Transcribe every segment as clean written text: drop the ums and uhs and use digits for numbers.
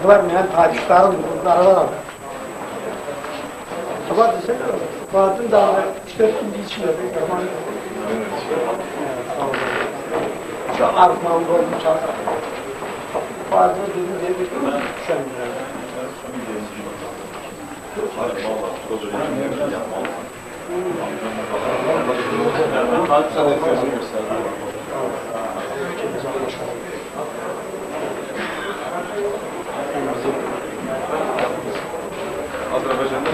Bunlar benim padişahım, bunlar var. Sabah desene, bazen daha 3-4 gün içmiyor. Çok armağan olmuş adam. Bazen dedim diye bir düşemiyorum. Azerbaycan'da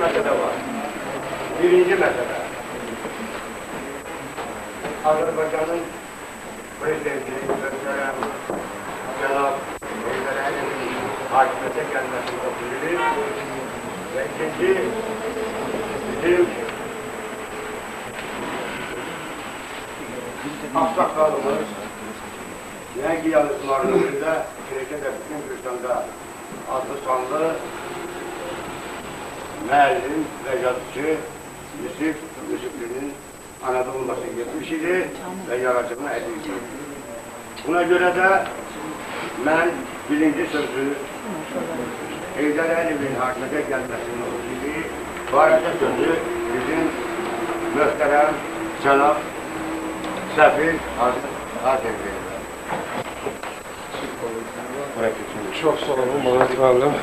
mesele var. Birinci mesele. Azerbaycan'ın prezidenti gösteren Cenab-ı Heyder'in hakimiyete gelmesini bilir. Ve ikinci, bizim aksakalımız Yengi yazılarının önünde Türkiye'de bütün Gürcistan'da adlı sanlı müellim ve yazıcı Yusuf'un Anadolu'da gitmiş idi ve yaratıcılığına edildi. Buna göre de ben birinci sözü Heydər Əliyevin hakimiyete gelmesinin olduğu barədə sözü bizim möhtərəm Cənab Səfir Hazır verir. Çok sağ olun Murat Müəllim.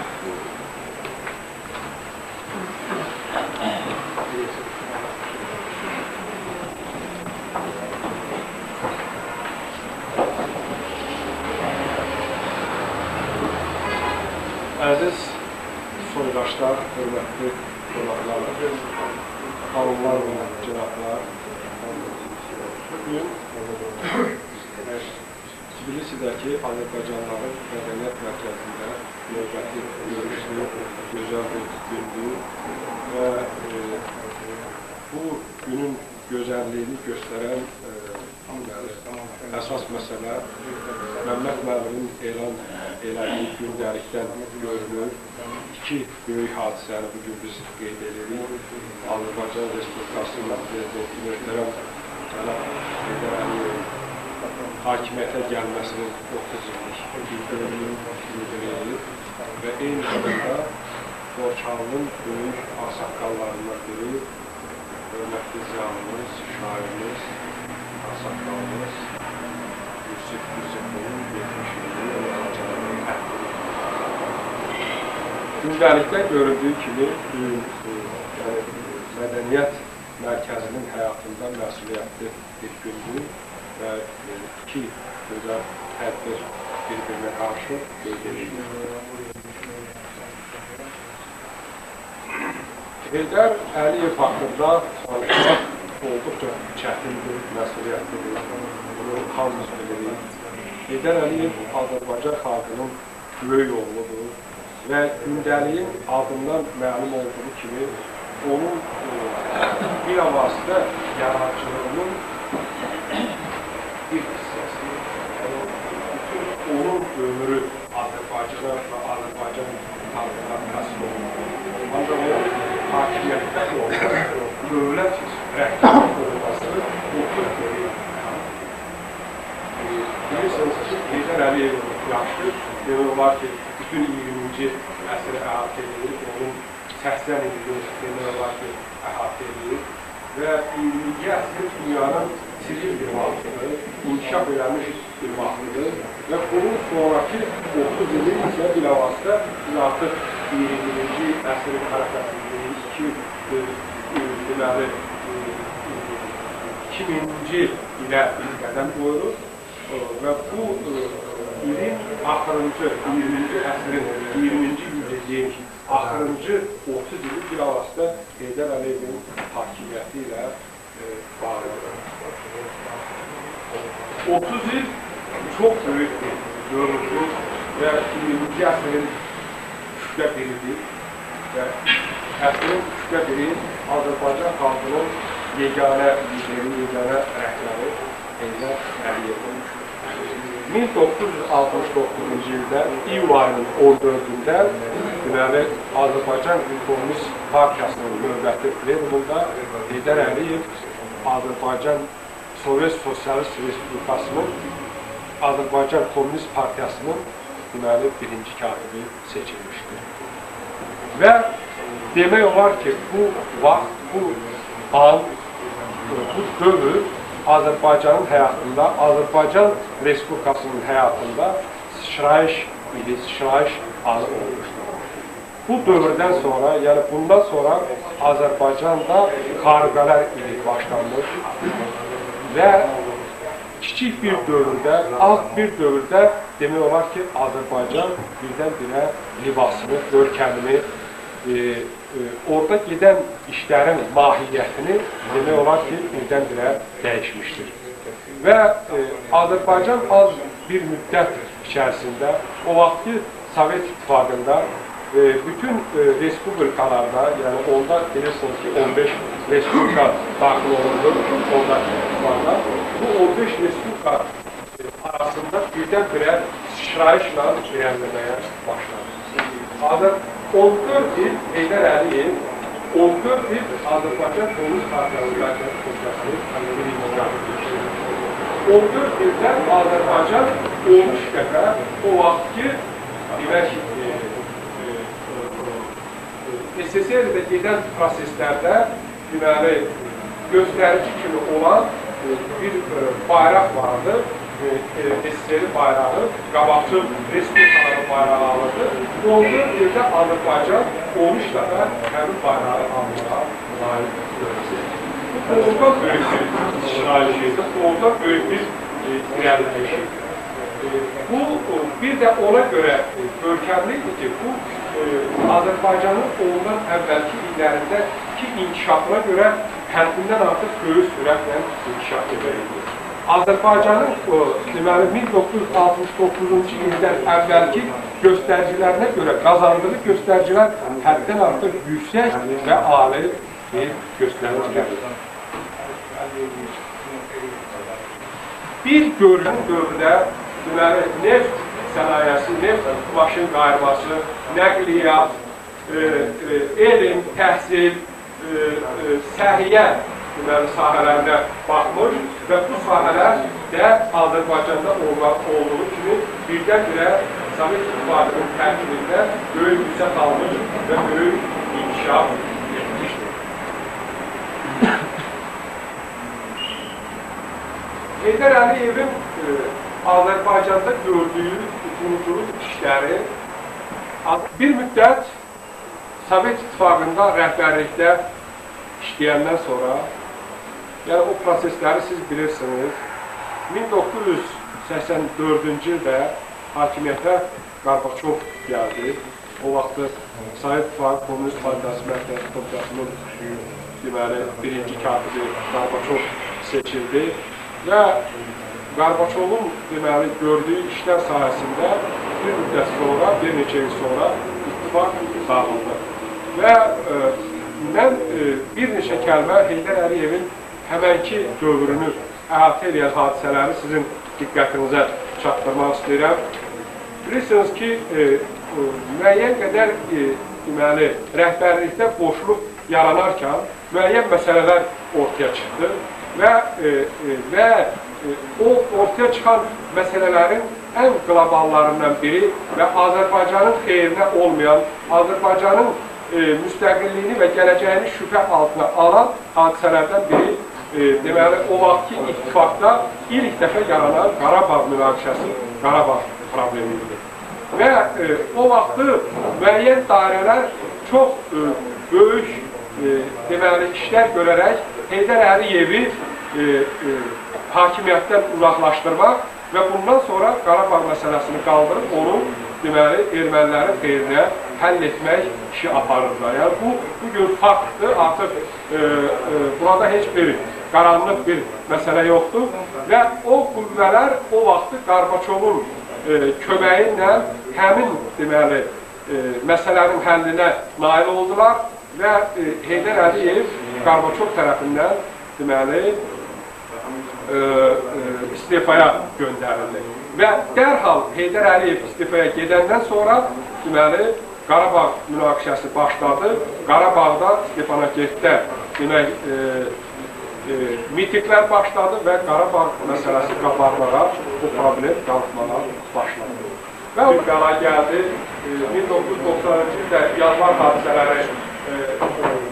Əziz soydaşlar, hörmətli qonaqlar, xanımlar və cənablar, bugün Tbilisidəki Azərbaycanların Mədəniyyət Mərkəzində növbəti görüşlü, gözəl bir gündür və bu günün gözəlliyini göstərən əsas məsələ Məmməd müəllimin elan elədiyi gündəlikdən görünür. İki böyük hadisəni bugün biz qeyd edirik. Azərbaycan Respublikasının prezidenti möhtərəm Cənab Heydər Əliyevin hakimiyyətə gəlməsinin 30 illik bildirilir və eyni zamanda Borçalının böyük ağsaqqallarından biri, hörmətli ziyalımız, şairimiz, ağsaqqalımız Yusuf'un 70'liğini Azərbaycanın həddini. Gündəlikdə görüldüyü kimi mədəniyyət mərkəzinin həyatında məsuliyyətli bir gündür və iki gözəl tədbir bir-birinə qarşı qeyd edilir. Heydər Əliyev haqqında danışmaq olduqca çətindir, məsuliyyətlidir. Bunu hamımız bilirik. Heydər Əliyev Azərbaycan xalqının böyük oğludur və gündəliyin adından məlum olduğu kimi onun bir avazda yaradıcılığının bir hissəsi, bütün onun ömrü Azərbaycana və Azərbaycan xalqına həsil olmalı. Ancaq o hakimiyyətdən sonra dövlət rəhbərlik olması 30 geri. Bilirsiniz olar ki, bütün 20-ci əsri əhatə edir, onun 80 ilini demək olar ki, əhatə edir və 20-ci əsrin dünyanın sivil bir vaxtıdır, inkişaf eləmiş bir vaxtıdır və bunun sonraki 30 ili isə bilavasitə biz artıq 21-ci əsrin hərəkətindəyik, deməli, 2000-ci ilə qədəm qoyuruq və bu ilin axırıncı, 20-ci əsrin, 20-ci yüzdeyin axırıncı 30 ili bilavasitə Heydər Əliyevin hakimiyyəti ilə bağlıdır. 30 il çox böyük bir dövrdür və 20-ci əsrin üçdə biridir və əsrin üçdə biri Azərbaycan xalqının yeganə lideri, yeganə rəhbəri Heydər Əliyev olmuşdur. 1969-cu ildə iyul ayının 14-də deməli, Azərbaycan Komünist Partiyasının növbəti plenumunda Heydər Əliyev Azərbaycan Sovet Sosialist Respublikasının Azərbaycan Komünist Partiyasının deməli, birinci katibi seçilmişdir. Və demək olar ki, bu vaxt, bu an, bu dövr Azərbaycanın həyatında, Azərbaycan Respublikasının həyatında sıçrayış ili, sıçrayış anı olmuşdur. Bu dövrdən sonra, yəni bundan sonra Azərbaycanda xariqələr ili başlanmış və kiçik bir dövrdə, alt bir dövrdə demək olar ki, Azərbaycan birdən-birə libasını, görkəmini, orada gedən işlərin mahiyyətini demək olar ki, birdən-birə dəyişmişdir. Və Azərbaycan az bir müddət içərisində o vaxtki Sovet İttifaqında bütün respublikalarda, yəni onda bilirsiniz ki, 15 respublika daxil olundu, ondaki ittifaqda. Bu 15 respublika arasında birdən-birə sıçrayışla irəliləməyə başladı. 14 il Heydər Əliyev, 14 il Azərbaycan Komünist Partiyasının 14 ildə Azərbaycan 13 dəfə o vaxtki demək SSR-də gedən proseslərdə deməli göstərici kimi olan bir bayraq vardı. SSR bayrağı, qabaqcıl respublikaların bayrağı alırdı. 14 ildə Azərbaycan 13 dəfə həmin bayrağı almağa layiq görürsün. Bu doğrudan böyük bir sıçrayışıydı, doğrudan böyük bir irəliləyişiydi. Bu, bir də ona görə görkəmliydi ki, bu Azərbaycanın ondan əvvəlki illərindəki inkişafına görə həddindən artıq böyük sürətlə inkişaf edildi. Azərbaycanın deməli 1969-cu ildən əvvəlki göstəricilərinə görə qazandığı göstəricilər həddən artıq yüksək və ali bir göstəricilərdir. Bir görünən dövrdə deməli neft sənayesi, neft maşın qayırması, nəqliyyat, elm, təhsil, səhiyyə sahələrində baxmış və bu sahələr də Azərbaycanda olduğu kimi birdən-birə Sovet İttifaqının tərkibində böyük yüksək almış və böyük inkişaf etmişdir. Heydər Əliyevin Azərbaycanda gördüyü quruculuk işləri bir müddət Sovet İttifaqında rəhbərlikdə işləyəndən sonra, yəni o prosesləri siz bilirsiniz, 1984-cü ildə hakimiyyətə Qarbaçov gəldi. O vaxtı Sovet İttifaqı Komünist Partiyası Mərkəzi Komitəsinin deməli birinci katibi Qarbaçov seçildi və Qarbaçovun deməli gördüyü işlər sayəsində bir müddət sonra, bir neçə il sonra ittifaq dağıldı. Və mən bir neçə kəlmə Heydər Əliyevin həmənki dövrünü əhatə edən hadisələri sizin diqqətinizə çatdırmaq istəyirəm. Bilirsiniz ki, müəyyən qədər deməli, rəhbərlikdə boşluq yaranarkən müəyyən məsələlər ortaya çıxdı və o ortaya çıxan məsələlərin ən qloballarından biri və Azərbaycanın xeyrinə olmayan, Azərbaycanın müstəqilliyini və gələcəyini şübhə altına alan hadisələrdən biri deməli, o vaxtki ittifaqda ilk dəfə yaranan Qarabağ münaqişəsi, Qarabağ problemidir. Və o vaxtı müəyyən dairələr çox böyük deməli, işlər görərək Heydər Əliyevi hakimiyyətdən uzaqlaşdırmaq və bundan sonra Qarabağ məsələsini qaldırıb onu deməli, ermənilərin xeyrinə həll etmək işi aparırlar. Yəni, bu gün faktdır, artıq burada heç bir qaranlıq bir məsələ yoxdur və o qüvvələr o vaxtı Qarbaçovun köməyi ilə həmin deməli, məsələnin həllinə nail oldular və Heydər Əliyev Qarbaçov tərəfindən deməli, istifaya göndərildi. Və dərhal Heydər Əliyev istifaya gedəndən sonra deməli, Qarabağ münaqişəsi başladı. Qarabağda Stepanakert-də demək, mitinglər başladı və Qarabağ məsələsi qabarmağa, bu problem qalxmağa başladı. Və o qala gəldi, 1990-cı ildə yanvar hadisələri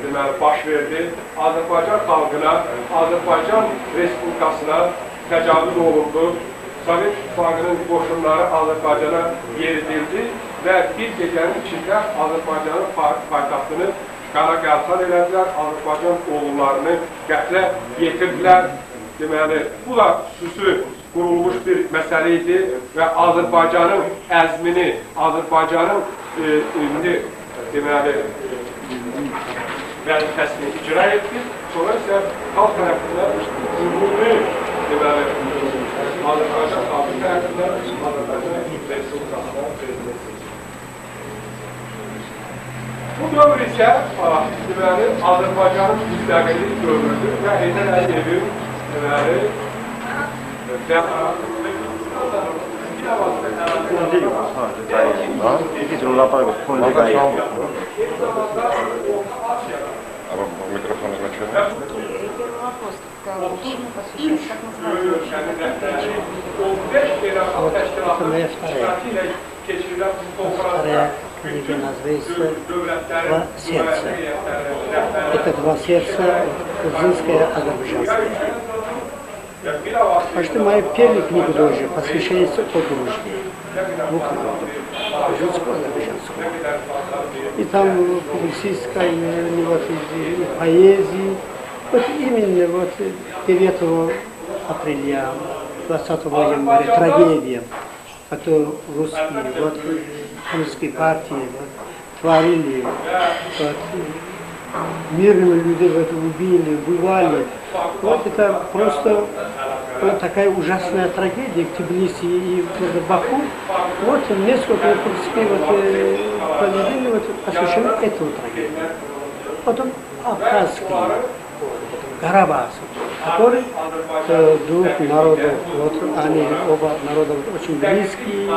deməli, baş verdi. Azərbaycan xalqına, Azərbaycan Respublikasına təcavüz olundu. Sovet İttifaqının qoşunları Azərbaycana yeridildi və bir gecənin içində Azərbaycanın paytaxtını qara qəltan elədilər, Azərbaycan oğullarını qətlə yetirdilər. Deməli, bu da xüsusi qurulmuş bir məsələ idi və Azərbaycanın əzmini, Azərbaycanın deməli, vəzifəsini icra etdi. Sonra isə xalq tərəfindən ümumi deməli, Azərbaycan xalqı tərəfindən Azərbaycan Respublikasına verilməsi. Bu dövr isə deməli, Azərbaycanın müstəqillik dövrüdür və Heydər Əliyevin deməli, Микрофон изначально. Вторая книга называется «Два сердца». Это два сердца, грузинское, азербайджанское. А что моя первая книга тоже посвящается о дружбе. Двух народов. Грузинского, азербайджанского. И там публицистская, вот, и поэзии. Вот именно вот 9 апреля, 20 января трагедия, которую русские, вот, коммунистские партии вот, творили, вот, мирными людьми вот, убили, убивали. Вот это просто вот такая ужасная трагедия в Тбилиси и в Баку. Вот несколько вот, произведений вот, посвящены этому трагедии. Потом абхазский, Карабахский, который двух народов, вот они оба народа вот, очень близкие,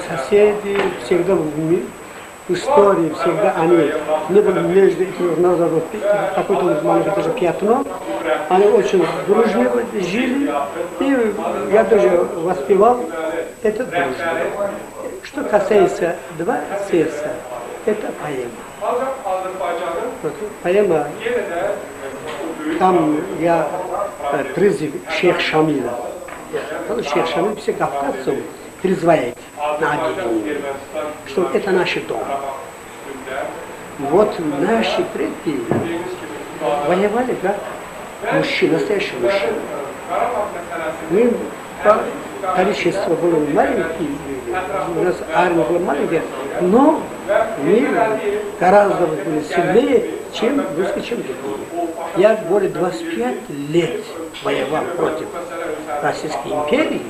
соседи, всегда в истории, всегда они не были между этими народами какое-то маленькое даже пятно, они очень дружно жили, и я даже воспевал этот дружбу. Что касается два сердца, это поэма. Вот, поэма, там я призыв Шейх Шамиля. Шейх Шамиль все кавказцев призывает на объединение, что это наш дом. Вот наши предки воевали как мужчины, настоящие мужчины. Мы по количеству были маленькие, у нас армия была маленькая, но мы гораздо были сильнее, чем русские, чем другие. Я более 25 лет воевал против Российской империи,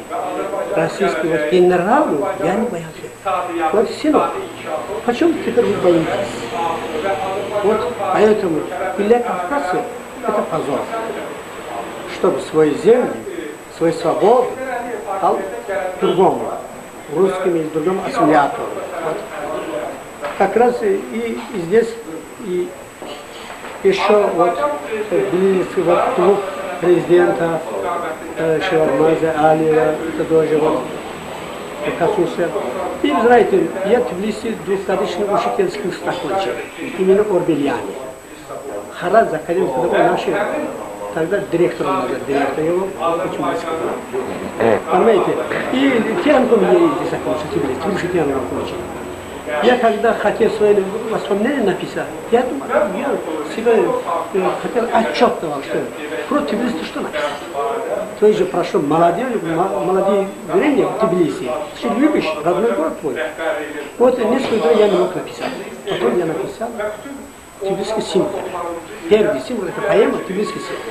российских вот генералов, я не боялся. Вот сынок, почему теперь вы боитесь? Вот поэтому для кавказцев это позор. Чтобы свои земли, свою свободу дал другому, русским или другому ассимилятору. Вот. Как раз и здесь и еще вот близко вот двух президентов şey var, Maze Ali ve тоже вот коснулся. И знаете, я в Тбилиси двухгодичный учительский курс закончил, именно в Орбельяне. Хараз заходил, когда наши, тогда директор его, очень близко. Понимаете? И техникум я здесь закончил, Тбилиси техникум закончил. Я когда хотел свои воспоминания написать, я думал, я себя хотел отчет давал, что про Тбилиси что написать. То есть же прошло молодые время в Тбилиси. Ты любишь родной город твой. Вот несколько я не мог написать. Потом я написал тбилисский символ. Первый символ это поэма тбилисский символ.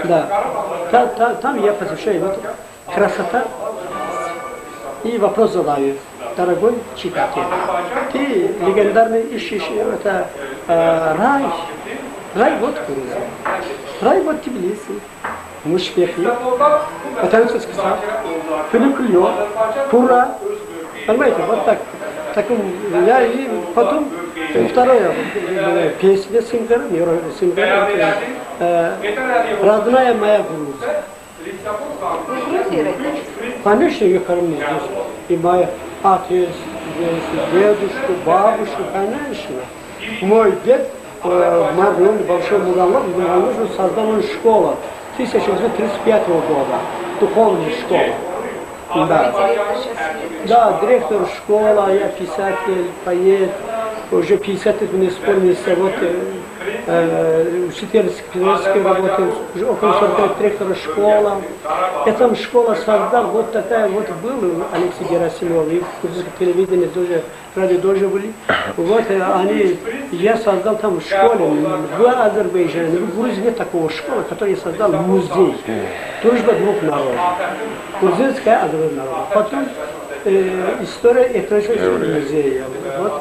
Да. Там я посвящаю вот красота и вопрос задаю. Дорогой читатель, ты легендарный ищешь это рай. Рай вот Грузия. Рай вот Тбилиси. Мушпехи. Потанцевский сад. Филиппио. Пура. Понимаете, вот так. Я и потом второе песня Сингара, родная моя Грузия. Конечно, я кормлю здесь. И моя отец, дедушка, бабушка, конечно. Мой дед в Марионе, Большой Муралов, создал школу 1935 года, духовная школа. Да, директор школы, я писатель, поэт, уже 50 лет не исполнился, вот учительской работы, уже около 40 лет директора школы. Эта школа создал, вот такая вот была Алексей Герасимов, и в телевидении тоже, радио тоже были. Вот они, я создал там в школе, в Азербайджане, в Грузии нет такого школы, который я создал музей. Дружба двух народов. Грузинская, азербайджанская народа. Потом история этнического музея. Вот.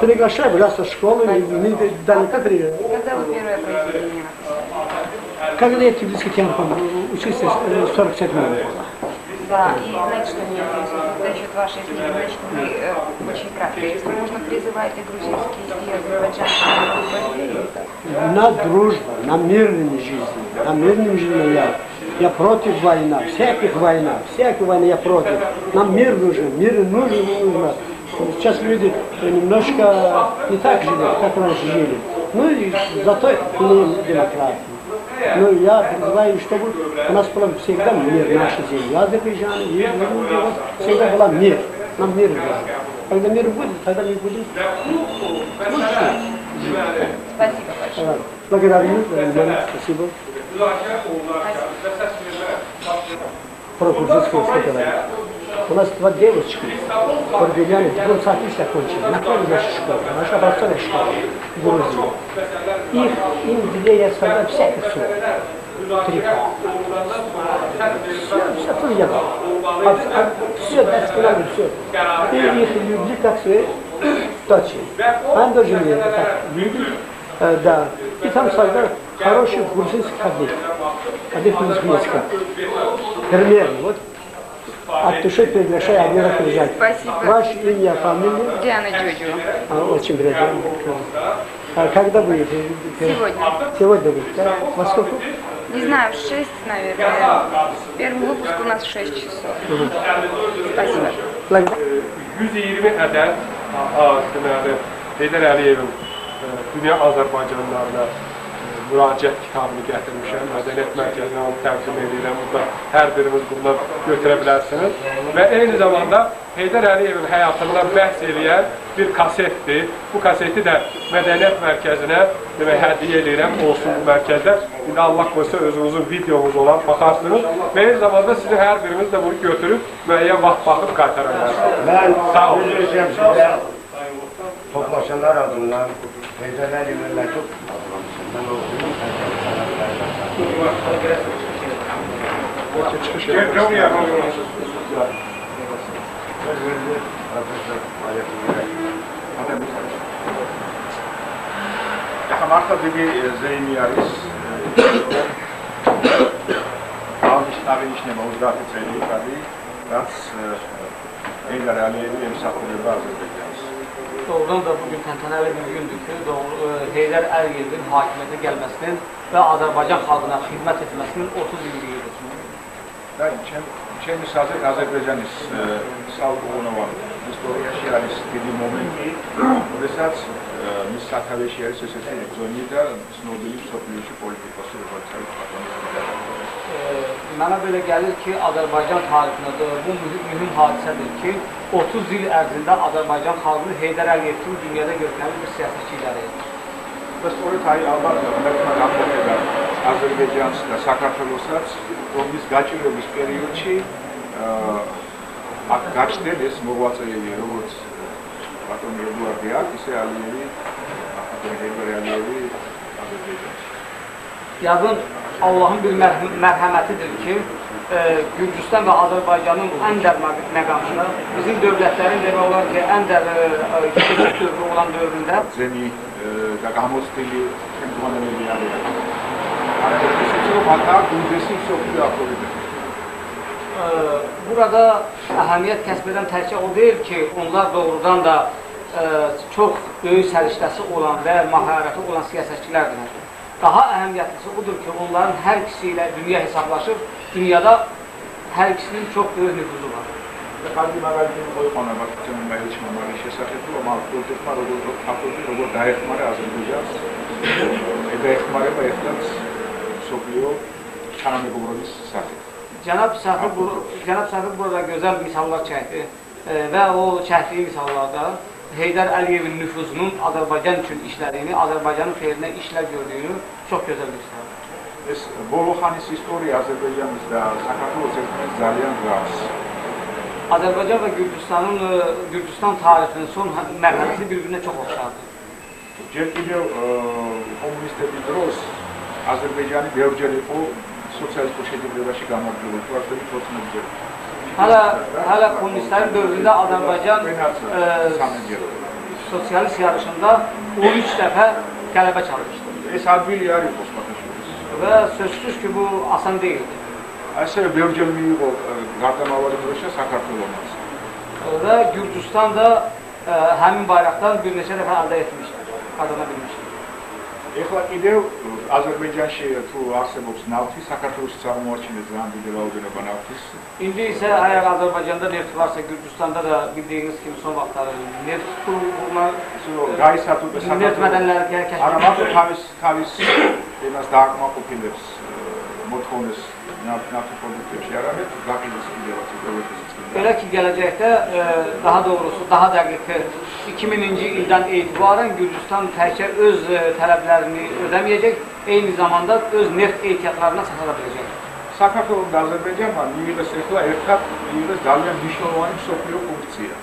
Приглашаю, пожалуйста, в школу, далеко приглашаю. Когда вы первое произведение написали? Когда я в Тбилисский техникум учился в 47 году. Да, и знаете, что меня интересует? Насчет вашей книги, значит, вы очень кратко. Если можно, призываете грузинские и азербайджанские народы на дружбу, на мирную жизнь, на мирную жизнь я против войны, всяких войн я против. Нам мир нужен, нужно. Сейчас люди немножко не так живут, как раньше жили. Ну и зато имеем демократию. Но я призываю, чтобы у нас был всегда мир в нашей земле. Азербайджан, и вот всегда был мир. Нам мир нужен. Когда мир будет, тогда мы будем лучше. Спасибо большое. Благодарю, спасибо. Про грузинскую сказали. У нас два девочки, Орбеляне, 20 отлично кончили. Находили нашу школу, наша образцовая школа в Грузии. Им где я сказал всякое все. Все то я дал. Все, да, сказали все. И их любили как свои дочери. Они тоже меня так любят. Да. И там создал хороший грузинский ходик грузинский. Примерно, вот. От души приглашаю один раз приезжать. Спасибо. Ваше имя, фамилия? Диана Джуджу. Очень приятно. Когда будет? Сегодня. Сегодня будет, да? Во сколько? Не знаю, в 6, наверное. Первый выпуск у нас в 6 часов. Спасибо. 120 ədəd deməli Heydər Əliyevin dünya Azərbaycanlılarına müraciət kitabını gətirmişəm. Mədəniyyət mərkəzinə onu təqdim edirəm. Burada hər birimiz bundan götürə bilərsiniz. Və eyni zamanda Heydər Əliyevin həyatından bəhs eləyən bir kasetdir. Bu kaseti də Mədəniyyət mərkəzinə hədiyyə edirəm, olsun bu mərkəzdə. İndi Allah qoysa özünüzün videomuz olan baxarsınız. Və eyni zamanda sizin hər birimiz də bunu götürüb müəyyən vaxt baxıb qaytara bilərsiniz. Ben özür dilerim sizde toplaşanlar adından Heydər Əliyevin məktub ben okuyayım. Marta Bibi Zeymiyaris აღინიშნება 30 წელი იქადი, რაც Heydər Əliyevi ემსახურება აზერბაიჯანს. doğrudan da bugün təntənəli bir gündür ki, Heydər Əliyevin hakimiyyətə gəlməsinin və Azərbaycan xalqına xidmət etməsinin 30 illiyidir. Да, чем азербайджанец стал угнаван. История არის დიდი მომენტი, როდესაც მის სათავეში არის ესეთი ზონი და ცნობილი მსოფლიოში პოლიტიკოსი როგორც არის Mənə belə gəlir ki, Azərbaycan tarixində bu mühüm hadisədir ki, 30 il ərzində Azərbaycan xalqı Heydər Əliyev kimi dünyada görkəmli bir siyasətçi idarə edir. და სწორედ აი ალბათ მეთქმა გამოხდა აზერბაიჯანს და საქართველოსაც რომის გაჭირვების პერიოდში აქ გაჩნდნენ ეს მოღვაწეები როგორც ბატონი ედუარდი აქ ისე ალიევი ბატონი ჰეიდარ ალიევი აზერბაიჯანში. Yəqin Allahın bir mərhəmətidir ki, Gürcüstan və Azərbaycanın ən dər məqamında bizim dövlətlərin demək olar ki, ən dər keçid dövrü olan dövründə ზენი და გამოცდილი შემდგომლები არიან. არა ისე რომ აქ უნდესი სოფლიო აქტივები. Burada əhəmiyyət kəsb edən təkcə o deyil ki, onlar doğrudan da çox böyük səriştəsi olan və məharəti olan siyasətçilərdir. Daha əhəmiyyətlisi odur ki, onların hər ikisi ilə dünya hesablaşır, dünyada hər ikisinin çox böyük nüfuzu var. Qalbi məqalini qoyqana baxın, məliç məmari შესახებ, რომ ავტორიტეტმა როგორ დაეხმარა აზერბაიჯანს, დაეხმარება ეხლაც სოფლიო თანამეგობრობის სახით. Cənab Səfir burada gözəl misallar çəkdi və o çəkdiyi misallarda Heydər Əliyevin nüfuzunun Azərbaycan üçün işlədiyini, Azərbaycanın xeyrinə işlər gördüyünü çox gözəl göstərdi. ეს ბოლო ხანის ისტორია აზერბაიჯანის და საქართველოს ერთმანეთს ძალიან გვავს. Azərbaycan və Gürcüstan tarixinin son mərhələsi bir-birinə çox oxşardır. ჯერ კიდევ კომუნისტების დროს აზერბაიჯანი ბევრჯერ იყო სოციალისტურ შეჯიბრებაში გამარჯვებული, თუმცა 14 ჯერ. Hələ kommunistlərin dövründə Azərbaycan sosialist yarışında 13 dəfə qələbə çalmışdır. ეს ადვილი არ იყო სხვათაშორის. Və sözsüz ki, bu asan deyildi. ასევე ბევრჯერ მიიღო გარდამავალი დროშა საქართველოს. Və Gürcüstan da həmin bayraqdan bir neçə dəfə əldə etmişdir, qazana bilmişdir. ეხლა კიდევ აზერბაიჯანში თუ არსებობს ნავთი, საქართველოს წარმოაჩინეს ძალიან დიდი რაოდენობა ნავთის. İndi isə əgər Azərbaycanda neft varsa, Gürcüstanda da bildiyiniz kimi son vaxtları neft qurulma, neft mədənləri kəşf არა მარტო თავის იმას დააკმაყოფილებს მოთხოვნეს ნავთი პროდუქტებში, არამედ გაყიდვის კიდევაც პროექტის. Belə ki, gələcəkdə, daha doğrusu, daha dəqiq 2000-ci ildən etibarən Gürcüstan təkcə öz tələblərini ödəməyəcək, eyni zamanda öz neft ehtiyatlarına satara biləcək. საქართველოს და აზერბაიჯანმა მიიღეს ეხლა ერთად მიიღეს ძალიან მნიშვნელოვანი მსოფლიო ფუნქცია.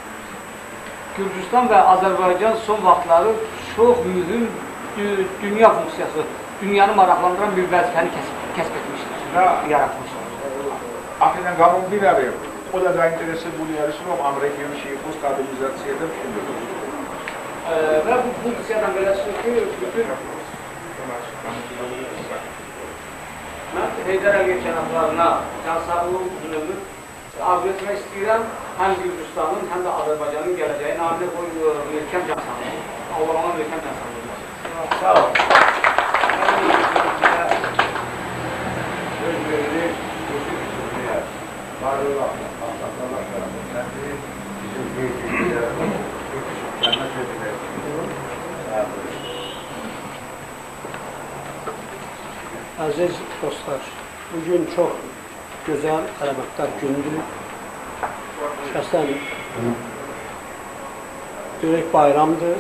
Gürcüstan və Azərbaycan son vaxtları çox mühüm dünya funksiyası, dünyanı maraqlandıran bir vəzifəni kəsb etmişdir və yaratmışdır. აქედან გამომდინარე, ყველა დაინტერესებული არის, რომ ამ რეგიონში იყოს სტაბილიზაცია და მშვიდობა. Və bu funksiyadan belə çıxır ki, bütün mən Heydər Əliyev cənablarına cansağlığı üzünümü arzu etmək istəyirəm, həm Gürcüstanın, həm də Azərbaycanın gələcəyi naminə möhkəm cansağlığı. Allah ona möhkəm cansağlığı. Sağ olun. Aziz dostlar, bugün çok güzel, əlamətdar gündür. Şəxsən böyük bayramdır.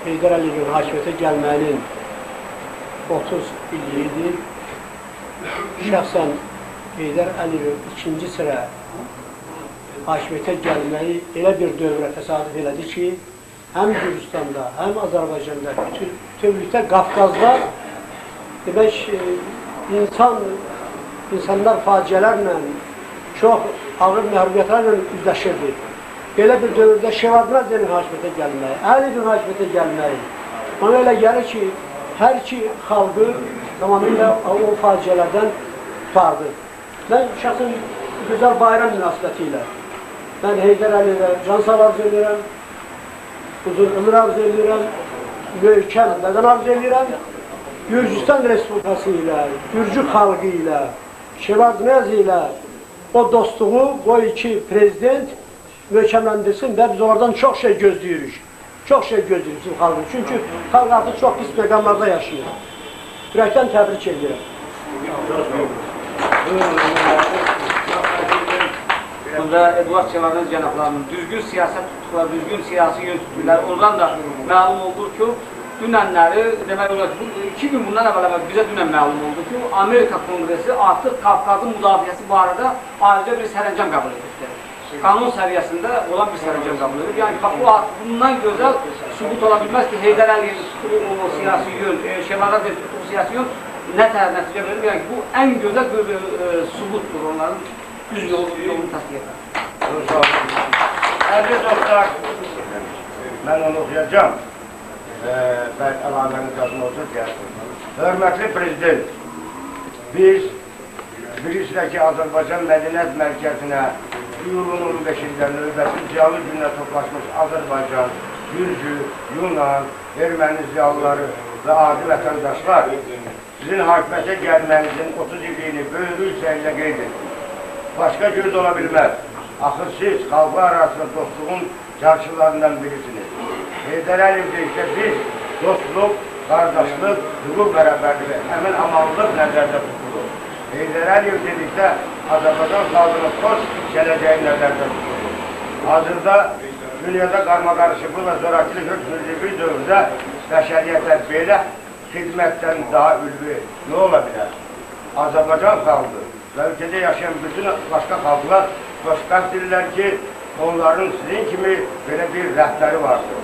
Heydər Əliyevin hakimiyyətə gəlməyinin 30 illiyidir. Şəxsən Heydər Əliyevin ikinci sıra hakimiyyətə gəlməyi elə bir dövrə təsadüf elədi ki, həm Gürcüstanda, həm Azərbaycanda, bütövlükdə Qafqazda demək, insanlar faciələrlə, çox ağır məhrumiyyətlərlə üzləşirdi. Belə bir dövrdə Şevardnadzenin hakimiyyətə gəlməyi, Əliyevin hakimiyyətə gəlməyi, ona elə gəlir ki, hər iki xalqı tamamilə o faciələrdən tutardı. Mən şəxsən gözəl bayram münasibəti ilə mən Heydər Əliyevə can sağlığı edirəm. uzun ömür arz edirəm, möhkəm bədən arz edirəm. Gürcüstan Respublikası ilə, Gürcü xalqı ilə, Şevardnez ilə o dostluğu bu iki prezident möhkəmləndirsin və biz oradan çox şey gözləyirik. Çox şey gözləyirik bizim xalqın. Çünki xalq artıq çox pis məqamlarda yaşayır. Ürəkdən təbrik edirəm. Bunda Eduard Çevarzeniz cənablarının düzgün siyasət tutduqları, düzgün siyasi yön tutduqları, oradan da məlum oldu ki, dünənləri, demək olar ki, 2 gün bundan əvvəl bizə dünən məlum oldu ki, Amerika Kongresi artıq Qafqazın müdafiəsi barədə ayrıca bir sərəncam qəbul edibdir. Qanun səviyyəsində olan bir sərəncam qəbul edib. Yəni, bundan gözəl sübut ola bilməz ki, Heydər Əliyevin tutduğu o siyasi yön, Şevardnezin tutduğu siyasi yön nə təhər nəticə verir? Yəni, bu ən gözəl bir sübutdur onların düz yolunu təsdiq edir. Əziz dostlar, mən onu oxuyacağım. Ben əlavənin qazını olsun ki, hörmətli prezident, biz bilirsiniz ki, Azərbaycan Mədəniyyət Mərkəzinə iyulun 15-də növbəti ziyalı günlə toplaşmış Azərbaycan, Gürcü, Yunan, Erməni ziyalıları və adi vətəndaşlar sizin hakimiyyətə gəlmənizin 30 illiyini böyük yüksəklə qeyd edin. Başqa cür də ola bilməz. Axı siz xalqlar arasında dostluğun çarşılarından birisiniz. Heydər Əliyev deyişdə biz dostluq, qardaşlıq, hüquq bərabərliyi, əmin amanlıq nəzərdə tutulur. Heydər Əliyev dedikdə Azərbaycan xalqının xoş gələcəyi nəzərdə tutulur. Hazırda dünyada qarma-qarışıqlı və zorakılıq hökmündür bir dövrdə bəşəriyyətə belə xidmətdən daha ülvi nə ola bilər? Azərbaycan xalqı və ülkədə yaşayan bütün başqa xalqlar xoşbəxtdirlər ki, onların sizin kimi belə bir rəhbəri vardır.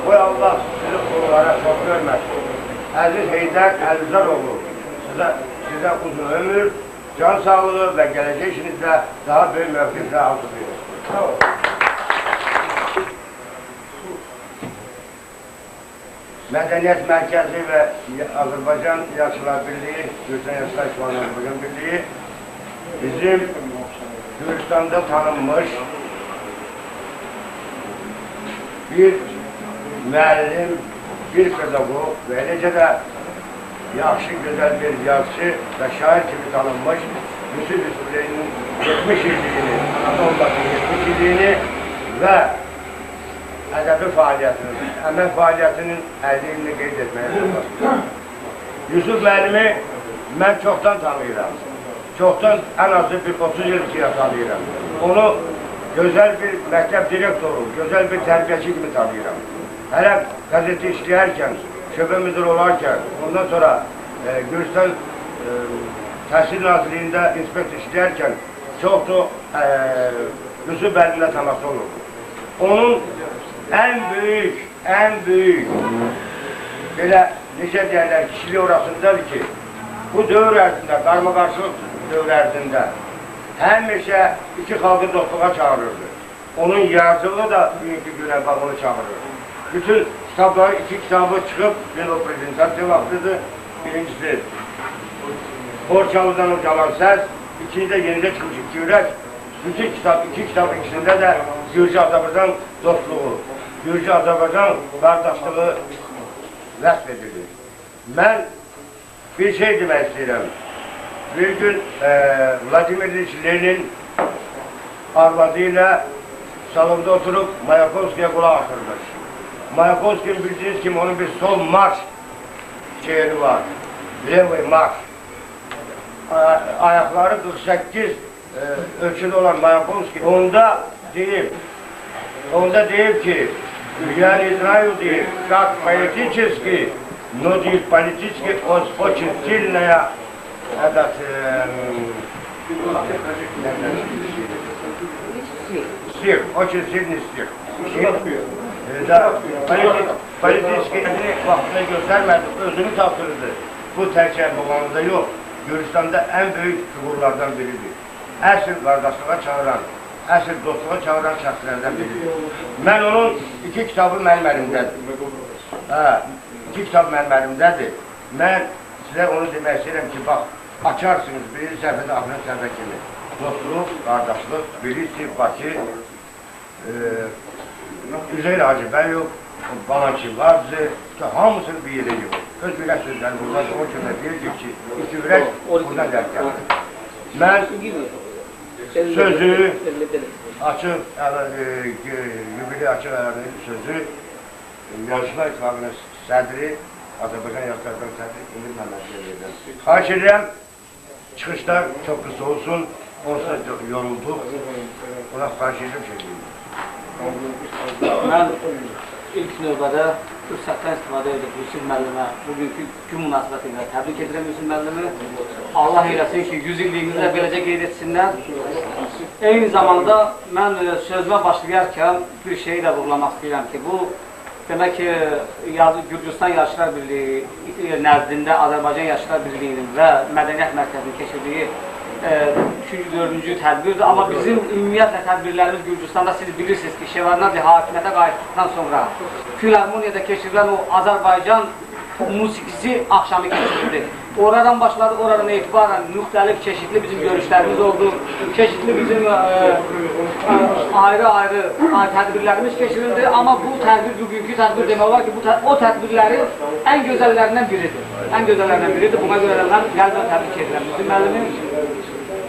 Qoy Allah sizi onlara çox görməsin. Əziz Heydər Əlizaroğlu, sizə uzun ömür, can sağlığı və gələcək işinizdə daha böyük mövqiflə arzulayır. Mədəniyyət Mərkəzi və Azərbaycan Yaşlılar Birliyi, Gürcüstan Yaşlılar İşğalı Azərbaycan Birliyi bizim Gürcüstanda tanınmış bir müəllim, bir pedagog və eləcə də yaxşı, gözəl bir yazıcı və şair kimi tanınmış Yusuf Yusufleyinin 70 illiyini, Anadolu'nun 70 illiyini və ədəbi fəaliyyətinin, əmək fəaliyyətinin 50 ilini qeyd etməyə çalışıram. Yusuf müəllimi mən çoxdan tanıyıram. Çoxdan ən azı bir 30 il ki tanıyıram. Onu gözəl bir məktəb direktoru, gözəl bir tərbiyəçi kimi tanıyıram. Hələ qəzeti işləyərkən, şöbə müdür olarkən, ondan sonra Gürcüstan Təhsil Nazirliyində inspektor işləyərkən çoxdur Yusuf müəllimlə təması olurdu. Onun ən böyük belə necə deyərlər kişiliyi orasındadır ki, bu dövr ərzində, qarma-qarşılıq dövr ərzində həmişə iki xalqı dostluğa çağırırdı. Onun yazılı da bugünkü günə bax onu çağırır. Bütün kitabları, 2 kitabı çıxıb, bir o prezentasiya vaxtıdır. Birincisi, Borçalı'dan o Calan Səs, ikinci də yenində çıxmış iki ürək. Bütün kitab, 2 kitab ikisində də Gürcü-Azərbaycan dostluğu, Gürcü-Azərbaycan qardaşlığı vəsf edilir. Mən bir şey demək istəyirəm. Bir gün Vladimir İliç Lenin arvadı ilə salonda oturup Mayakovski'ye kulak asırmış. Mayakovski'nin bildiğiniz gibi onun bir sol marş şiiri var. Levi marş. Ayakları 48 ölçülü olan Mayakovski onda deyip ki я не знаю, как политически, но политически очень сильная этот стих, очень сильный стих. Политическi vaxtına göstermedi, özünü taptırdı. Bu təkcə Boğazda yox, Gürcistan'da en büyük figurlardan biridir. Əsl qardaşlığa çağıran, əsl dostluğa çağıran şəxslərdən biridir. Mən onun 2 kitabı mənim əlimdədir. 2 kitab mənim əlimdədir. Mən sizə onu demək istəyirəm ki, bax, açarsınız birinci səhvədə, axırıncı səhvə kimi. Dostluq, qardaşlıq, Bilisi, Bakı, Üzeyir Hacı Bəyov, balançı var bize, hamısını bir yerə yığır. Öz ürək sözləri buradan o kömək deyir ki, iki ürək buradan gəldi. Mən sözü açıq, yübili açıq ərənin sözü Yazıçılar İttifaqının sədri, Azərbaycan Yazıçılar sədri İndir Məmmədliyə verirəm. Xahiş edirəm, çıxışlar çox qısa olsun, onsuz da yorulduq. Ona xahiş edirəm şey deyim. Mən ilk növbədə fürsətdən istifadə edib Yusuf müəllimə bugünkü gün münasibəti ilə təbrik edirəm Yusuf müəllimi. Allah eləsin ki, 100 illiyimizi də beləcə qeyd etsinlər. Eyni zamanda mən sözümə başlayarkən bir şeyi də vurgulamaq istəyirəm ki, bu demək ki, Gürcüstan Yazıçılar Birliyi nəzdində Azərbaycan Yazıçılar Birliyinin və Mədəniyyət Mərkəzinin keçirdiyi 3-4-cü tədbirdir. Amma bizim ümumiyyətlə tədbirlərimiz Gürcüstanda siz bilirsiniz ki, Şevarnadze hakimiyyətə qayıtdıqdan sonra Filarmoniyada keçirilən o Azərbaycan musikisi axşamı keçirildi. Oradan başladı, oradan etibarən müxtəlif, çeşitli bizim görüşlərimiz oldu. Çeşitli bizim ayrı-ayrı tədbirlərimiz keçirildi. Amma bu tədbir, bugünkü tədbir demək olar ki, o tədbirlərin ən gözəllərindən biridir. Ən gözəllərindən biridir. Buna görə də mən qəlbən təbrik edirəm Yusuf müəllimi.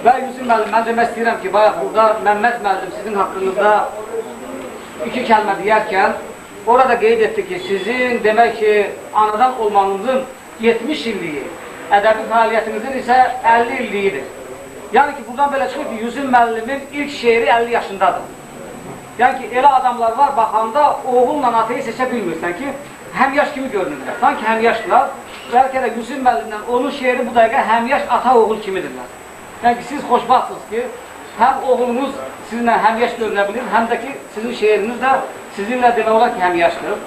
Və Yusuf müəllim, mən demək istəyirəm ki, bayaq burada Məmməd müəllim sizin haqqınızda iki kəlmə deyərkən orada qeyd etdi ki, sizin demək ki, anadan olmanızın 70 illiyi, ədəbi fəaliyyətinizin isə 50 illiyidir. Yəni ki, buradan belə çıxır ki, Yusuf müəllimin ilk şeiri 50 yaşındadır. Yəni ki, elə adamlar var, baxanda oğulla atayı seçə bilmirsən ki, həmyaş kimi görünürlər. Sanki həmyaşdırlar. Bəlkə də Yusuf müəllimdən onun şeiri bu dəqiqə həmyaş ata-oğul kimidirlər. Yəni ki, siz xoşbaxtsınız ki, həm oğlunuz sizinlə həmyaş görünə bilir, həm də ki, sizin şeiriniz də sizinlə demək olar ki, həmyaşdır.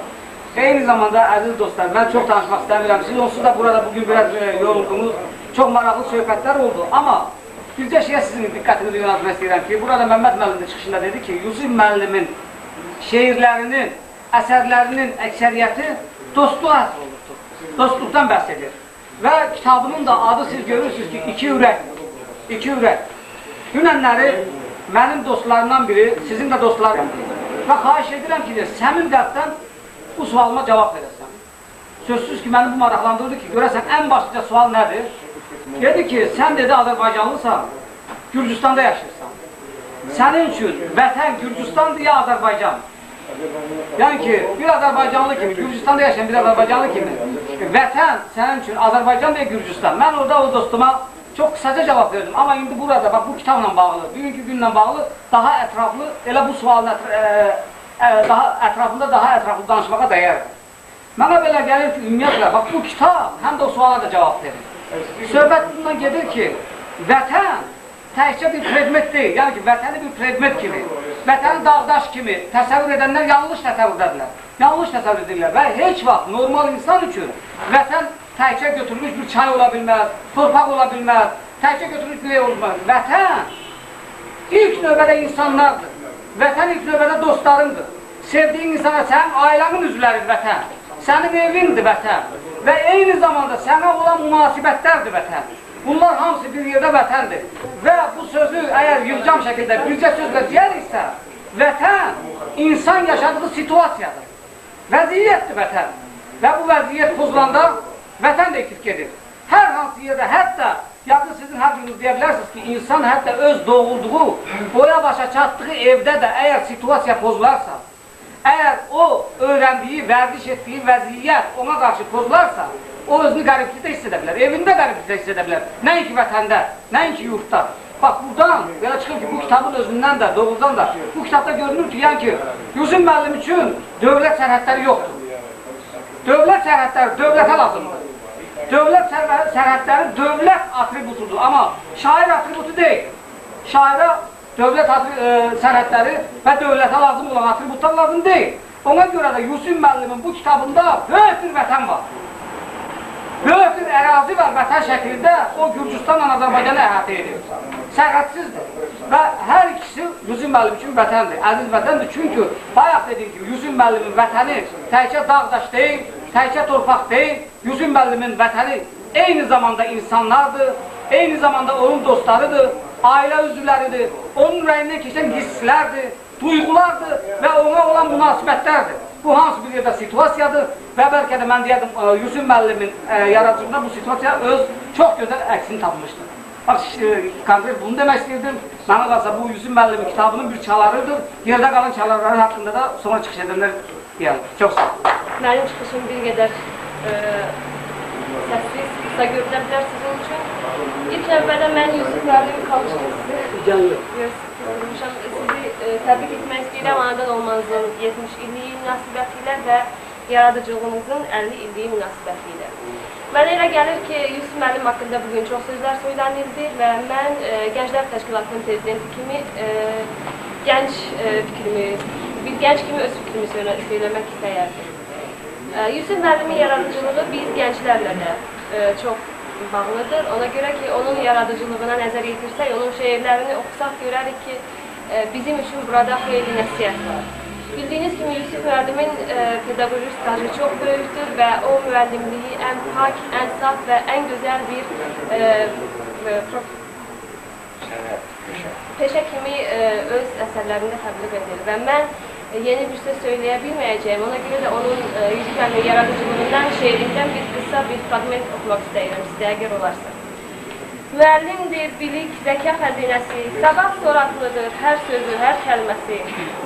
Eyni zamanda, əziz dostlar, mən çox tanışmaq istəmirəm. Siz onsuz da burada bugün biraz yoruldunuz, çox maraqlı söhbətlər oldu. Amma bircə şeyə sizin diqqətinizi yönəltmək istəyirəm ki, burada Məmməd müəllimin çıxışında dedi ki, Yusuf müəllimin şeirlərinin, əsərlərinin əksəriyyəti dostluğa əsr olubdur. Dostluqdan bəhs edir. Və kitabının da adı siz görürsünüz ki, İki Ürək. İki Ürək. Dünənləri mənim dostlarımdan biri, sizin də dostlarımdır. Və xahiş edirəm ki, səmin qəlbdən bu sualıma cavab verəsən. Sözsüz ki, məni bu maraqlandırdı ki, görəsən, ən başlıca sual nədir? Dedi ki, sən dedi Azərbaycanlısan, Gürcüstanda yaşayırsan. Sənin üçün vətən Gürcüstandır ya Azərbaycan? Yəni ki, bir Azərbaycanlı kimi, Gürcüstanda yaşayan bir Azərbaycanlı kimi, vətən sənin üçün Azərbaycan və Gürcüstan. Mən orada o dostuma çox qısaca cavab verdim. Amma indi burada, bax, bu kitabla bağlı, bugünkü günlə bağlı daha ətraflı, elə bu sualın ətrafında daha ətraflı danışmağa dəyər. Mənə belə gəlir ki, ümumiyyətlə, bax, bu kitab həm də o suala da cavab verir. Söhbət bundan gedir ki, vətən təkcə bir predmet deyil, yəni ki, vətəni bir predmet kimi, vətəni dağdaş kimi təsəvvür edənlər yanlış təsəvvürdədirlər, yanlış təsəvvür edirlər və heç vaxt normal insan üçün vətən təkcə götürülmüş bir çay ola bilməz, torpaq ola bilməz, təkcə götürülmüş bir ev olmaz. Vətən ilk növbədə insanlardır, vətən ilk növbədə dostlarındır, sevdiyin insana sənin ailənin üzvləridir vətən, sənin evindir vətən və eyni zamanda sənə olan münasibətlərdir vətən. Bunlar hamısı bir yerdə vətəndir və bu sözü əgər yığcam şəkildə bircə sözlə deyəriksə, vətən insan yaşadığı situasiyadır, vəziyyətdir vətən və bu vəziyyət pozulanda vətən də itirk edir. Hər hansı yerdə, hətta yaqın sizin hər gününüz deyə bilərsiniz ki, insan hətta öz doğulduğu, boya başa çatdığı evdə də əgər situasiya pozularsa, əgər o öyrəndiyi, vərdiş etdiyi vəziyyət ona qarşı pozularsa, o özünü qəriblikdə hiss edə bilər, evində qəriblikdə hiss edə bilər, nəinki vətəndə, nəinki yurtda. Bax, buradan belə çıxır ki, bu kitabın özündən də, doğrudan da, bu kitabda görünür ki, yəni ki, Yusuf müəllim üçün dövlət sərhədləri yoxdur. Dövlət sərhədləri dövlətə lazımdır. Dövlət sərhədləri dövlət atributudur, amma şair atributu deyil. Şairə dövlət sərhədləri və dövlətə lazım olan atributlar lazım deyil. Ona görə də Yusuf müəllimin bu kitabında böyük bir vətən var. Böyük bir ərazi var vətən şəklində, o Gürcüstanla Azərbaycanı əhatə edir. Sərhədsizdir və hər ikisi Yusuf müəllim üçün vətəndir, əziz vətəndir. Çünki bayaq dediyim kimi Yusuf müəllimin vətəni təkcə dağdaş deyil, təkcə torpaq deyil, Yusuf müəllimin vətəni eyni zamanda insanlardır, eyni zamanda onun dostlarıdır, ailə üzvləridir, onun ürəyindən keçən hisslərdir, duyğulardır və ona olan münasibətlərdir. Bu hansı bir yerdə situasiyadır və bəlkə də mən deyərdim, Yusuf müəllimin yaradıcılığında bu situasiya öz çox gözəl əksini tapmışdır. Bax, konkret bunu demək istəyirdim. Mənə qalsa bu Yusuf müəllimin kitabının bir çalarıdır. Yerdə qalan çalarları haqqında da sonra çıxış edənlər deyəlim. Çox sağ olun. Mənim çıxışım bir qədər səssiz, qısa görünə bilər sizin üçün. İlk əvvəldən mən Yusuf müəllimi çalışdım sizi təbrik etmək istəyirəm anadan olmanızın 70 illiyi münasibətilə və yaradıcılığınızın 50 illiyi münasibətilə. Mənə elə gəlir ki, Yusuf müəllim haqqında bugün çox sözlər söylənildi və mən Gənclər Təşkilatının prezidenti kimi bir gənc kimi öz fikrimi söyləmək istəyərdim. Yusuf müəllimin yaradıcılığı biz gənclərlə də çox bağlıdır. Ona görə ki, onun yaradıcılığına nəzər yetirsək, onun şeirlərini oxusaq görərik ki, bizim üçün burada xeyli nəsihət var. Bildiyiniz kimi, Yusuf müəllimin pedaqoji stajı çox böyükdür və o müəllimliyi ən pak, ən saf və ən gözəl bir peşə kimi öz əsərlərində təbliğ edir və mən yeni bir söz söyləyə bilməyəcəyim. Ona görə də onun Yusuf müəllimin yaradıcılığından, şeirindən bir qısa bir fragment oxumaq istəyirəm sizə, əgər olarsa. Müəllimdir, bilik, zəka xəzinəsi, sabah soratlıdır hər sözü, hər kəlməsi.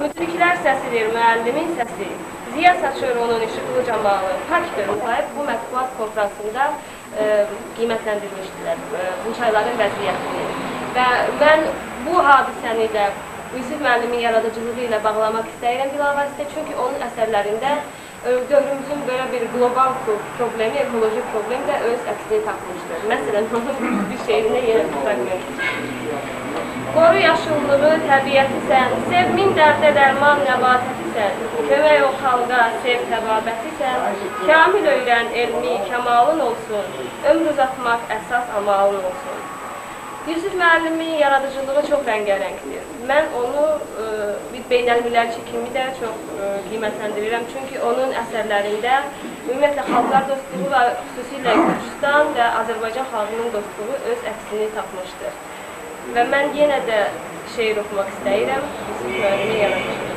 Müdriklər səsidir, müəllimin səsi. Ziya saçır onun işıqlı camalı. Pakdır, müsahib bu mətbuat konferansında qiymətləndirmişdilər bu çayların vəziyyətini. Və mən bu hadisəni də Yusuf müəllimin yaradıcılığı ilə bağlamaq istəyirəm bilavasitə, çünki onun əsərlərində dövrümüzün belə bir qlobal problemi, ekoloji problem də öz əksini tapmışdır. Məsələn, onun bir şeirində yenə bir fragment. Qoru yaşıllığı, təbiətisən, sev min dərdə dərman nəbatətisən, kömək ol xalqa, sev təbabətisən, kamil öyrən elmi, kəmalın olsun, ömr uzatmaq əsas amalın olsun. Yusuf müəllimin yaradıcılığı çox rəngərəngdir. Mən onu bir beynəlmiləl kimi də çox qiymətləndirirəm. Çünki onun əsərlərində ümumiyyətlə xalqlar dostluğu və xüsusilə Gürcüstan və Azərbaycan xalqının dostluğu öz əksini tapmışdır. Və mən yenə də şeir oxumaq istəyirəm Yusuf müəllimin yaradıcılığı.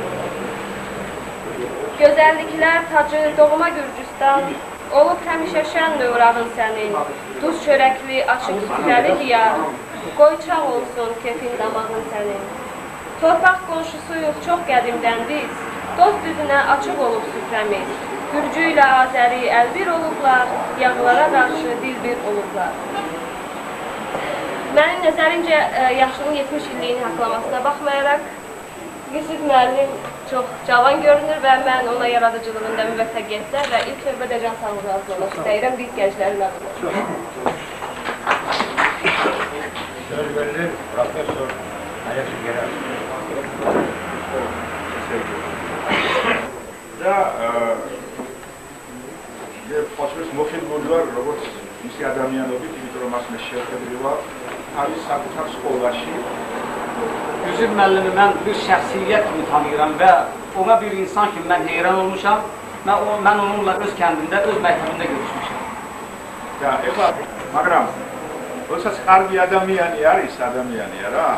Gözəlliklər tacı doğma Gürcüstan, olub həmişə şən növrağın sənin, duz çörəkli, açıq süfrəli diyar, qoyçaq olsun kefin damağın sənin. Torpaq qonşusuyuq çox qədimdən biz, dost üzünə açıq olub süfrəmiz. Gürcü ilə Azəri əlbir olublar, yağlara qarşı dilbir olublar. Mənim nəzərimcə yaşının 70 illiyini haqlamasına baxmayaraq, Yusuf müəllim çox cavan görünür və mən ona yaradıcılığında müvəffəqiyyətlər və ilk növbədə can sağlığı arzulamaq istəyirəm biz gənclərin adına. Söz verilir, Profesör Ayası Gerel. და ფოჩვის მოხიბლულვარ როგორც ისი ადამიანობით, იმიტომ რომ მას მე შეხვედრილა არის საკუთარ სკოლაში. Yusuf müəllimi mən bir şəxsiyyət kimi tanıyıram və ona bir insan kimi mən heyran olmuşam. Mən onunla öz kəndimdə, öz məktəbində görüşmüşəm. და ეხლა მაგრამ როდესაც კარგი ადამიანი არის, ადამიანია რა.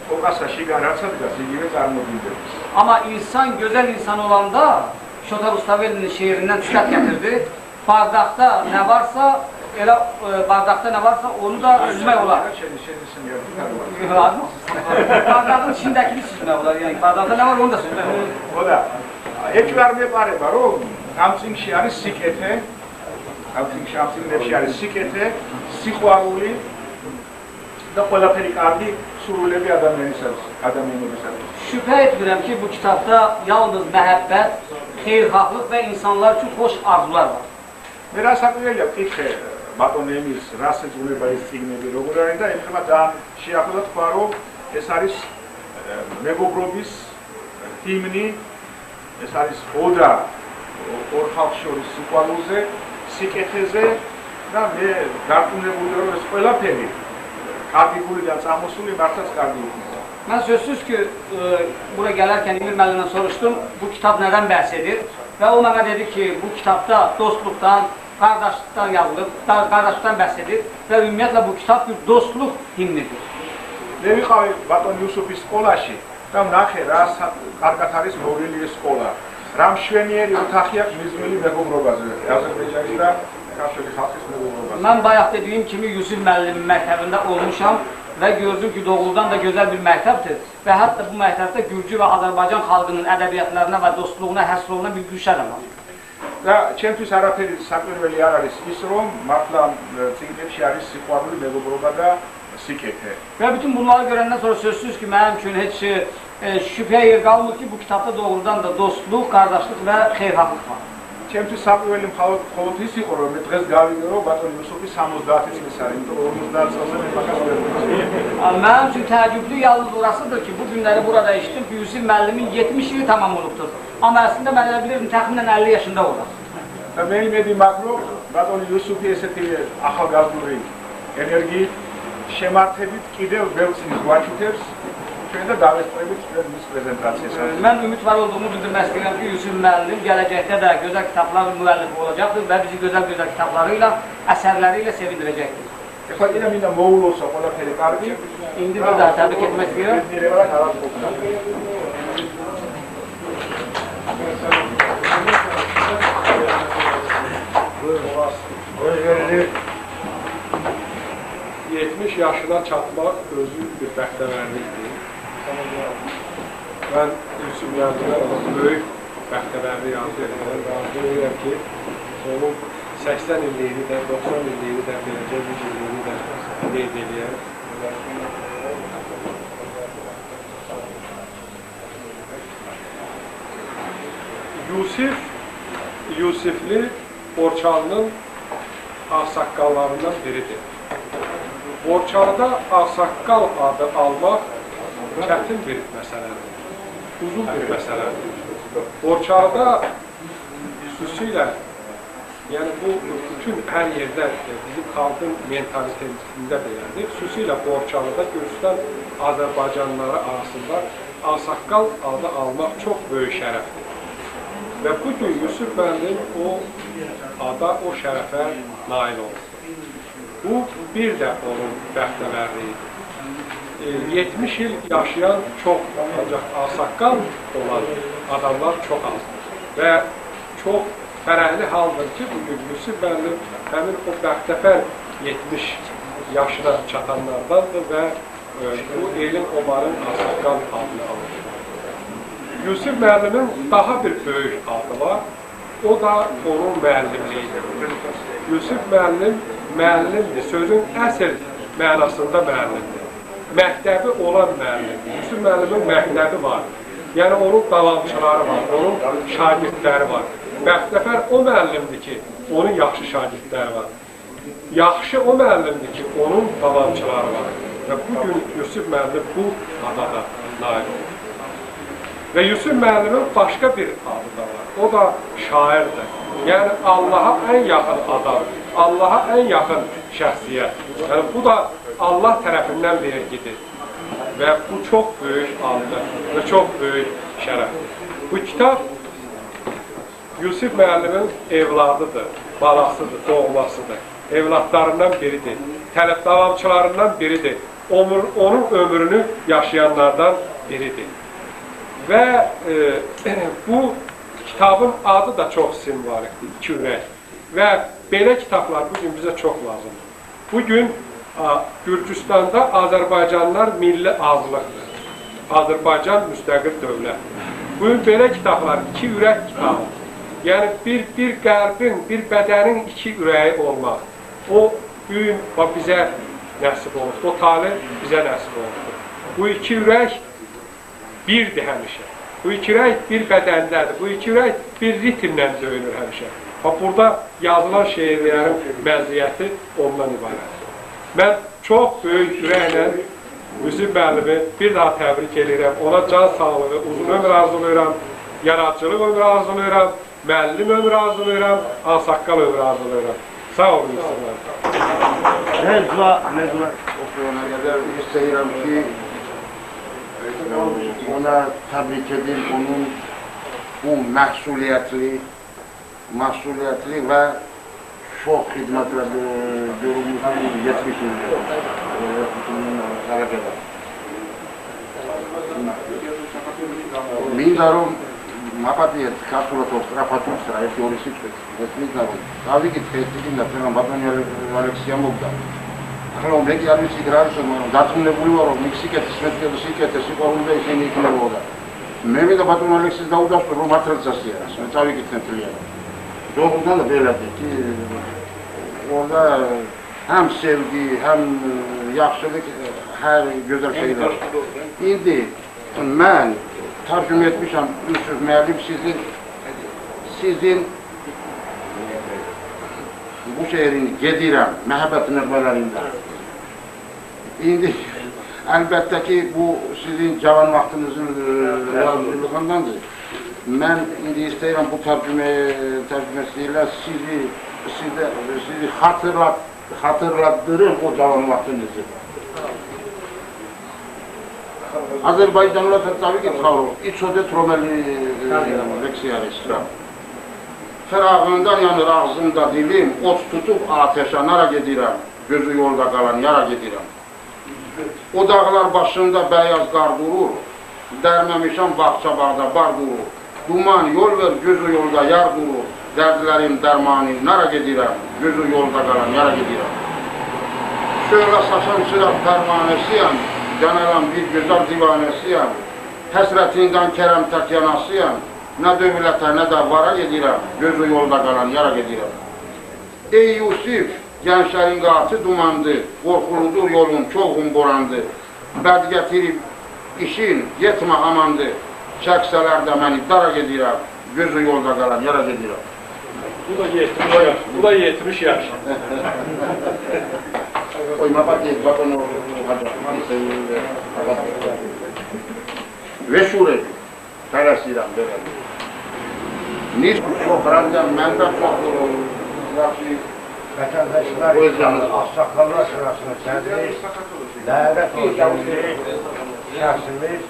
Fokasa şigan rahat ederse gibi zarmodildir. Ama insan güzel insan olanda Şota Rustavelli'nin şiirinden dikkat getirdi. Bardakta ne varsa onu da süzmek olar. Bardağın içindekini süzmek olar. Yani bardakta ne var onu da süzmek olar. O da. Hiç vermeye var o. Kamçın şiarı sikete. Kamçın şiarı sikete. Sikvaruli. Da ყველაფერი კარგი სურვილები ადამიანებისათვის. Şübhə etmirəm ki, bu kitabda yalnız məhəbbət, xeyirxahlıq və insanlar üçün xoş arzular var. მე რა საკვირველია ვკითხე ბატონ ემილს რა შეძლება ეს წიგნები როგორ არის და ეხლა და შეახლა თქვა რომ ეს არის მეგობრობის ჰიმნი, ეს არის ოდა ორ ხალხს შორის სიყვარულზე, სიკეთეზე და მე დარწმუნებული ვარ ეს ყველაფერი Kardigul'dan Samosuli Martas Kardigul'da. Ben sözsüz ki buraya gelirken Emir Müəllim'den soruştum bu kitap neden bahsedir ve o bana dedi ki bu kitapta dostluktan, kardeşlikten yazılır, kardeşlikten bahsedir ve ümumiyyətlə bu kitap bir dostluk himnidir. Levi Xavi Baton Yusufis skolashi tam naxe ra kargat არის მოვლილი სკოლა. რამ შვენიერი ოთახია მიზნული მეგობრობაზე აზერბაიჯანის და ქართული ხალხის მეგობრობაზე. Mən bayaq dediyim kimi Yusif müəllimin məktəbində olmuşam və gördüm ki, doğrudan da gözəl bir məktəbdir və hətta bu məktəbdə Gürcü və Azərbaycan xalqının ədəbiyyatlarına və dostluğuna, həsr olunan bir gülşənəm var. და ჩემთვის არაფერი საკვირველი არ არის ის, რომ მართლა ციგნებში არის სიყვარული, მეგობრობა და სიკეთე. Və bütün bunları görəndən sonra sözsüz ki, mənim üçün heç şübhəyə yer qalmır ki, bu kitabda doğrudan da dostluq, qardaşlıq və xeyirxahlıq var. ჩემთვის საკვირველი მხოლოდ ის იყო, რომ მე დღეს გავიგე, რომ ბატონი იუსუფი 70 წლის არის, იმიტომ რომ 50 წელზე მე მაგას ვერ ვიყავი. Mənim üçün təəccüblü yalnız orasıdır ki, bu günləri burada eşitdim ki, Yusif müəllimin 70 ili tamam olubdur. Amma əslində mən elə bilirdim, təxminən 50 yaşında olur. და მე იმედი მაქვს, რომ ბატონი იუსუფი ესეთი ახალგაზრდული ენერგიით, შემართებით კიდევ ბევრ წინს გვაჩვენებს ჩვენ და დავესწრებით მის პრეზენტაციას. Mən ümidvar olduğumu bildirmək istəyirəm ki, Yusif müəllim gələcəkdə də gözəl kitablar müəllifi olacaqdır və bizi gözəl kitabları ilə, əsərləri ilə sevindirəcəkdir. ეხლა კიდე მინდა მოულოსო ყველაფერი კარგი. İndi bir daha təbrik etmək istəyirəm. Özgürlük 70 yaşına çatmaq özü bir bəxtəvərlikdir. Mən Yusuf müəllimə böyük bəxtəvərlik arzu edirəm və arzu edirəm ki, onun 80 illiyini də, 90 illiyini də, gələcək 100 illiyini də qeyd edəyəm. Yusifli Borçalı'nın ağsaqqallarından biridir. Borçalı'da ağsaqqal adı almaq çətin bir məsələdir, uzun bir məsələdir. Borçalı'da xüsusilə, yəni bu bütün hər yerdə bizim xalqın mentalitetində belədir. Xüsusilə Borçalı'da Gürcistan Azərbaycanlıları arasında ağsaqqal adı almaq çox böyük şərəfdir. Və bugün Yusuf müəllim o ada, o şərəfə nail oldu. Bu bir də onun bəxtəvərliyidir. 70 il yaşayan çox, ancaq ağsaqqal olan adamlar çox azdır. Və çox fərəhli haldır ki, bugün Yusuf müəllim həmin o bəxtəvər 70 yaşına çatanlardandır və bu elin omarın ağsaqqal adını alır. Yusuf müəllimin daha bir böyük adı var, o da onun müəllimliyidir. Yusuf müəllim müəllimdir, sözün əsl mənasında müəllimdir. Məktəbi olan müəllimdir. Yusuf müəllimin məktəbi var, yəni onun davamçıları var, onun şagirdləri var. Bəxtəvər o müəllimdir ki, onun yaxşı şagirdləri var. Yaxşı o müəllimdir ki, onun davamçıları var. Və bugün Yusuf müəllim bu adada nail olur. Və Yusuf müəllimin başqa bir adı da var, o da şairdir. Yəni Allaha ən yaxın adam, Allaha ən yaxın şəxsiyyət. Yəni bu da Allah tərəfindən vergidir. Və bu çox böyük adıdır və çox böyük şərəfdir. Bu kitab Yusuf müəllimin evladıdır, balasıdır, doğmasıdır, evlatlarından biridir, davamçılarından biridir, onun ömrünü yaşayanlardan biridir. Və bu kitabın adı da çox simvolikdir, iki ürək. Və belə kitablar bugün bizə çox lazımdır. Bugün Gürcüstanda Azərbaycanlar milli azlıqdır. Azərbaycan müstəqil dövlət. Bugün belə kitablar iki ürək kitabı. Yəni bir qəlbin, bir bədənin iki ürəyi olmaq. O gün bizə nəsib olur, o talih bizə nəsib olur. Bu iki ürək birdir həmişə. Bu iki ürək bir bədəndədir. Bu iki ürək bir ritmlə döyünür həmişə. Burada yazılan şeirlərin məziyyəti ondan ibarətdir. Mən çox böyük ürəklə Yusuf müəllimi bir daha təbrik edirəm. Ona can sağlığı, uzun ömür arzulayıram, yaradıcılıq ömrü arzulayıram, müəllim ömrü arzulayıram, ağsaqqal ömrü arzulayıram. Sağ olun Yusuf müəllim. Mezuna okuyana kadar istəyirəm ki, ona təbrik edir, onun bu məsuliyyətli və çox xidmətlə görülmüşün 70 ildir. Mapatiyet, Kapsulatos, Rapatustra, Efiorisiks, Vesmitnavo, Davigit, Festigina, Batoni Alexiamogda. ახლა მე კი არ ვიცი რა არის, მაგრამ დაწუნებული ვარო მიქსიკეთის მეტყველო სიკეთე სიყვარულზე ისინი იქნებოდა. მე მინდა ბატონ ალექსის დაუდასტო რომ მართლაცასია, მე წავიკითხე მთლიანად. ჯობუნდა და ბელადი კი უნდა هم sevgi, hem yaxşılık her güzel şeyler. İndi ben tercüme etmişim Yusuf Müəllim sizin bu şehrin gedirəm, məhəbbət nöqbələrində. İndi əlbəttə ki bu sizin cavan vaxtınızın yardımcılığındandır. Mən indi istəyirəm bu tərcüməsiylə sizi hatırlattırım o cavan vaxtınızı. Azərbaycanlı tabii ki tavır, içodet Romeli leksiyaristler. Fərağından yanır ağzımda dilim, ot tutub ateşə nara gedirəm, gözü yolda qalan yara gedirəm. O dağlar başında bəyaz qar durur, dərməmişəm bağça bağda bar durur. Duman yol ver, gözü yolda yar durur, dərdlərim dərmani nara gedirəm, gözü yolda qalan yara gedirəm. Şöyle saçan çıraq pərmanəsiyəm, canalan bir gözəl divanəsiyəm, həsrətindən kərəm tək yanasıyəm. Nə dövlətə, nə də vara gedirəm, gözü yolda qalan yara gedirəm. Ey Yusuf, gənclərin qatı dumandı, qorxuludur yolun, çoğun borandı. Bəd gətirib işin, yetmə amandı, çəksələr də məni dara gedirəm, gözü yolda qalan yara gedirəm. Bu da 70 yaş, bu da 70 yaş. Oyma bak, bak onu ve şurayı. Tələsirəm, belə. Nis çox rəmdən, məndə çox yaxşı vətəndaşlar Ağsaqqallar Şurasının sədri, Ləyəqət Hocamızı, şəxsimiz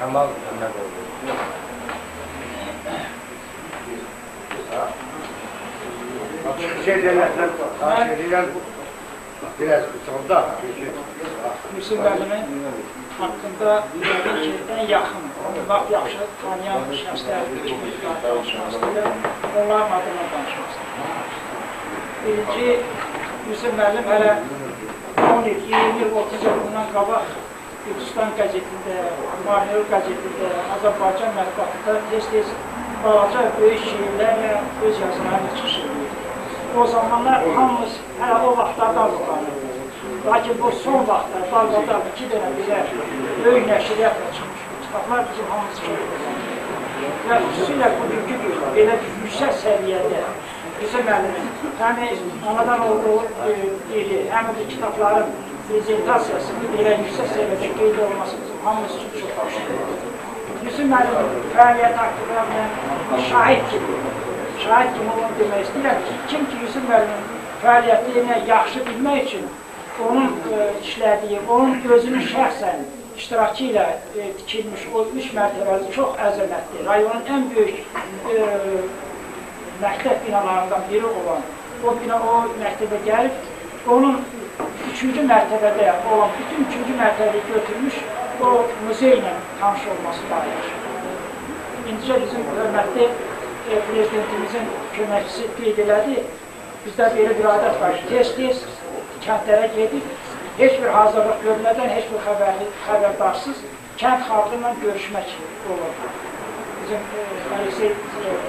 Kəmal Məmmədoğlu. Şey deməkdən xahiş edirəm, biraz sonda. Yusuf Müəllimin haqqında ən yaxın, lap yaxşı tanıyan şəxslərdir ki, danışmaq istəyirəm, onların adına danışmaq istəyirəm. Birinci, Yusuf Müəllim hələ 10 il, 20 il, 30 il bundan qabaq Gürcistan qəzetində, Marniyol qəzetində, Azərbaycan mətbuatında tez-tez balaca, böyük şiirlərlə öz yazılarını çıxış edir. O zamanlar hamımız hələ o vaxtlardan utanırdı. Lakin bu son vaxtlar, dalğada 2 dənə belə böyük nəşriyyatla çıxmış kitablar bizim hamımız çox öyrənir. Və xüsusilə bugünkü gün belə yüksək səviyyədə Yusuf Müəllimin həm anadan olduğu dili, həm də kitabların prezentasiyasının belə yüksək səviyyədə qeyd olması bizim hamımız üçün çox xoşdur. Yusuf Müəllimin fəaliyyət haqqında mən şahid kimi onu demək istəyirəm ki, kim ki Yusuf Müəllimin fəaliyyətini yaxşı bilmək üçün onun işlədiyi, onun özünün şəxsən iştirakı ilə tikilmiş o 3 mərtəbəli çox əzəmətli, rayonun ən böyük məktəb binalarından biri olan o məktəbə gəlib, onun 3-cü mərtəbədə olan bütün 3-cü mərtəbəyi götürmüş o muzey ilə tanış olması dair. İndicə bizim hörmətli prezidentimizin köməkçisi qeyd elədi, bizdə belə bir adət var, tez-tez kəndlərə gedib, heç bir hazırlıq görmədən, heç bir xəbərdarsız kənd xalqıyla görüşmək olur. Bizim Aleksey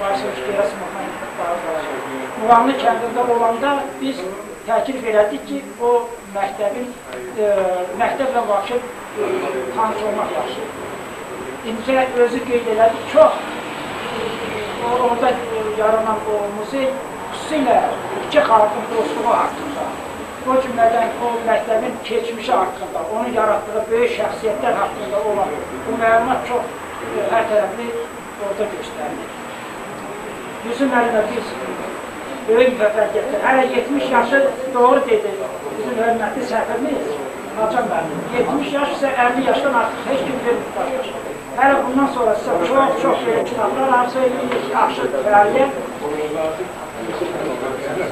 Vasilyeviç Gerasimovla Muğanlı kəndində olanda biz təklif elədik ki, o məktəblə vaqif tanış olmaq yaxşı. İndicə özü qeyd elədi, çox orada yaranan o muzey xüsusilə iki xalqın dostluğu haqqında, o cümlədən o məktəbin keçmişi haqqında, onun yaratdığı böyük şəxsiyyətlər haqqında olan bu məlumat çox hər tərəfli orada göstərilir. Yusuf Müəllimə biz böyük müvəffəqiyyətlər, hələ 70 yaşı doğru dedi bizim hörmətli səfirimiz Hacan Müəllim. 70 yaş isə 50 yaşdan artıq heç kim vermir. Hələ bundan sonra sizə çox böyük kitablar arzu edilir, yaxşı fəaliyyət,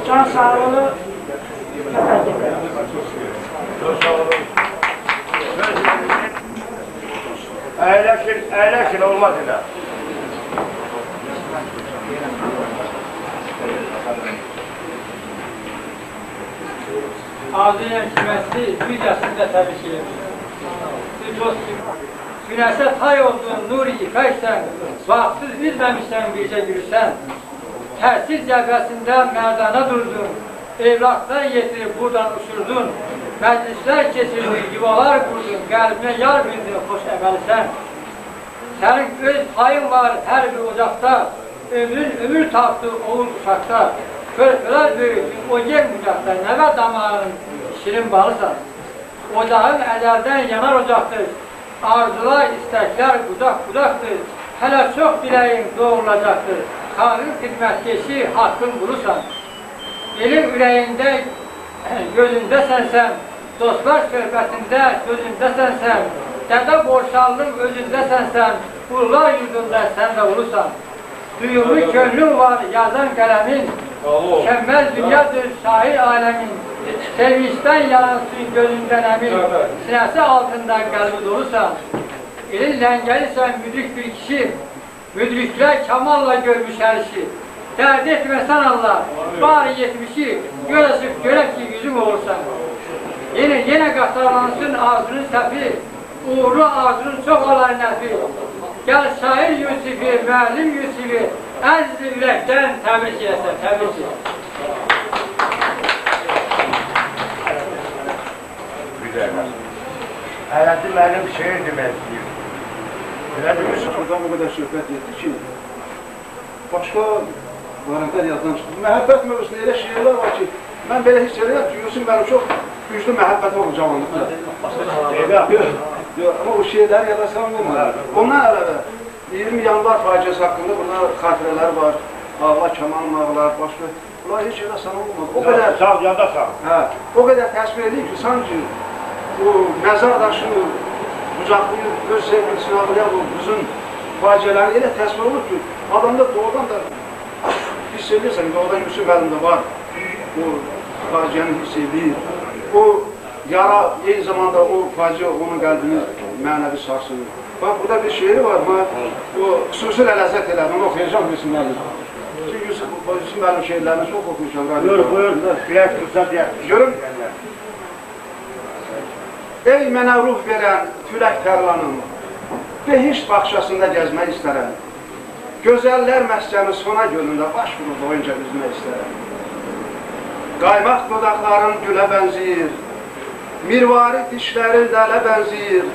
can sağlığı, Əyləşin olmaz elə. Azərbaycan Hikməti videosunda təbrik edir. Günəşə tay oldun, nur yıkaysan, vaxtsız bilməmişsən, bircə gülsən. Təhsil cəbhəsində mərdana durdun, evlatlar yetirib buradan uçurdun. Məclislər keçirdin, yuvalar qurdun, qəlbinə yar bildin, xoş əməlisən. Sənin öz payın var hər bir ocaqda, ömür tapdı oğul uşaqda. Körpələr böyüdün, o yer bucaqda, nəvə damarın şirin balısan. Ocağın əzəldən yanar ocaqdır, arzular, istəklər budaq-budaqdır. Hələ çox diləyin doğulacaqdır, xanın xidmətkeşi haqqın qulusan. Elin ürəyində gözündəsən sən, dostlar söhbətində sözündəsən sən, dədə borçallının özündəsən sən, qullar yurdunda sən də ulusan. Duyumlu könlün var yazan qələmin, mükəmməl dünyadır şair aləmin. Sevinçdən yaransın gözündən əmin, sinəsi altından qəlbi dolusan. Elin ləngəlisən müdrik bir kişi, müdriklər kamalla görmüş hər işi. Dərd etməsən Allah, bari yetmişi, görəsib görək ki, yüzüm olursan. Yenə qatarlansın arzunun səfi, uğurlu arzunun çox olar nəfi. Gəl şair Yusifi, müəllim Yusifi, əziz ürəkdən təbrik edəsən, təbrik edəsən. Həyəti mənim şeir demək istəyir. Buradan o qədər söhbət etdi ki, başqa varəntlər yazdan çıxdı. Məhəbbət mövzusunda elə şeirlər var ki, mən belə hiss edirəm ki, Yusuf mənim çox güclü məhəbbət oldu cavanlıqda. Amma o şeirləri yadasam olmadı. Ondan əlavə 20 yanvar faciəsi haqqında burada xatirələr var. Ağla, kaman, mağlar, başqa. Bunlar heç yadasam olmadı. O qədər sağ, yadasam. O qədər təsvir edeyim ki, sanki o məzar daşını qucaqlayıb öz sevgilisini ağlayan o bütün faciələri elə təsvir olur ki, adamda doğrudan da hiss edirsən ki, orada Yusuf müəllimdə var. O faciəni hiss edir. O yara, eyni zamanda o faciə onun qəlbini mənəvi sarsılır. Bax, burada bir şeiri var, o xüsusi ləzzət elədim, onu oxuyacaq Yusuf müəllim. Çünki Yusuf müəllim şeirlərini çox oxuyacaq. Buyur, bilək qısa deyək. Görün, ey mənə ruh verən külək tərlanım, behişt baxşasında gəzmək istərəm. Gözəllər məskəni sona gölündə baş vurub boyunca üzmək istərəm. Qaymaq dodaqların gülə bənziyir, mirvari dişlərin dələ bənziyir,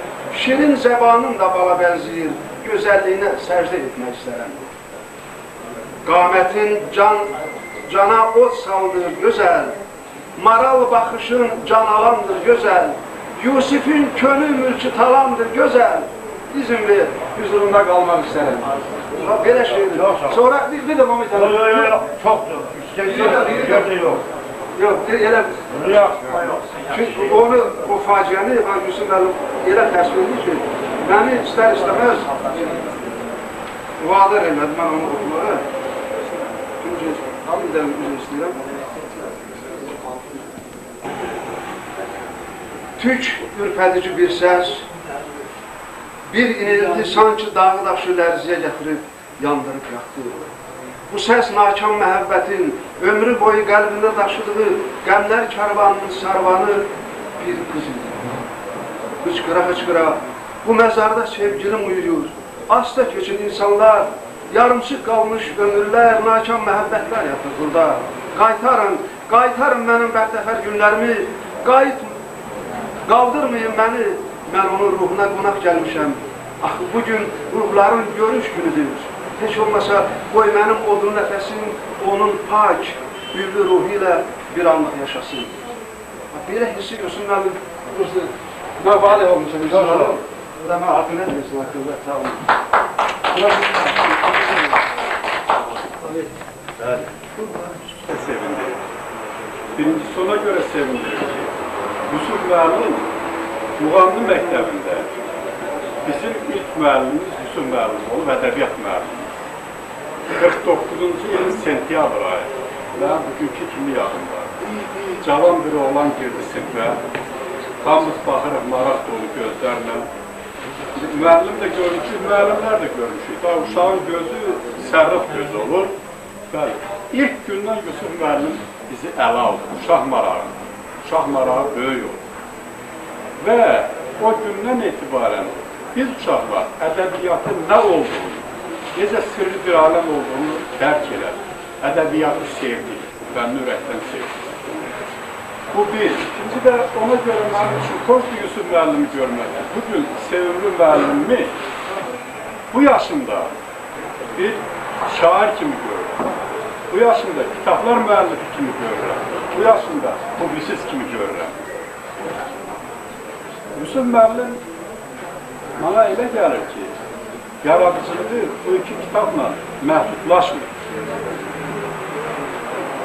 şirin zəbanın da bala bənziyir, gözəlliyinə səcdə etmək istərəm. Qamətin cana od saldır gözəl, maral baxışın can alandır gözəl, Yusif'in könül mülkü talandır gözəl, izin ver, huzurunda qalmaq istərəm. Belə şeydir. Sonra bir də Mehmet Ali. Yox, çoxdur. İstəyir yox. Yox, elə... Çünki onu, o faciəni, Yusuf müəllim elə təsvir edir ki, məni istər-istəməz vadir elədi, mən onu oxumağa. Çünki hamı da üzr istəyirəm. Tük ürpədici bir səs, bir inilti sanki dağı daşı lərziyə gətirib, yandırıb yaxdı. Bu səs nakam məhəbbətin, ömrü boyu qəlbində daşıdığı, qəmlər kərvanının sarvanı bir qız idi. Hıçqıra-hıçqıra, bu məzarda sevgilim uyuyur, asla köçün insanlar, yarımçıq qalmış ömürlər, nakam məhəbbətlər yatır burada. Qaytarın mənim bəxtəfər günlərimi, qaldırmayın məni, mən onun ruhuna qonaq gəlmişəm. Axı, bugün ruhların görüş günüdür. Heç olmasa, qoy mənim odun nəfəsim, onun pak, büyülü ruhu ilə bir anlıq yaşasın. Belə hissi Yusuf müəllim, mən valih olmuşam, bu da mən haqqı nə deyirsin haqqında, sağ olun. Sevindirir. Birincisi ona göre sevindirir ki, Yusuf müəllim Muğamlı məktəbində bizim ilk müəllimimiz Yusuf müəllim olub, ədəbiyyat müəllimi. 49-cu ilin sentyabr ayı və bugünkü kimi yaxında. Cavan bir oğlan girdi sinfə, hamımız baxırıq maraq dolu gözlərlə. Müəllim də görmüşük, müəllimlər də görmüşük. Daha uşağın gözü sərraf gözü olur. Bəli, ilk gündən Yusuf müəllim bizi ələ aldı, uşaq marağını. uşaq marağı böyük olur. Və o gündən etibarən biz uşaqlar ədəbiyyatın nə olduğunu, necə sirli bir aləm olduğunu dərk edər. Ədəbiyyatı sevdik, fənni ürəkdən sevdik. Bu bir. İkinci də ona görə mənim üçün xoşdur Yusuf müəllimi görmədi. Bugün sevimli müəllimimi bu yaşında bir şair kimi görürəm. Bu yaşında kitablar müəllifi kimi görürəm. Bu yaşında publisist kimi görürəm. Yusuf müəllim mənə elə gəlir ki, yaradıcılığı bu iki kitabla məhdudlaşmır.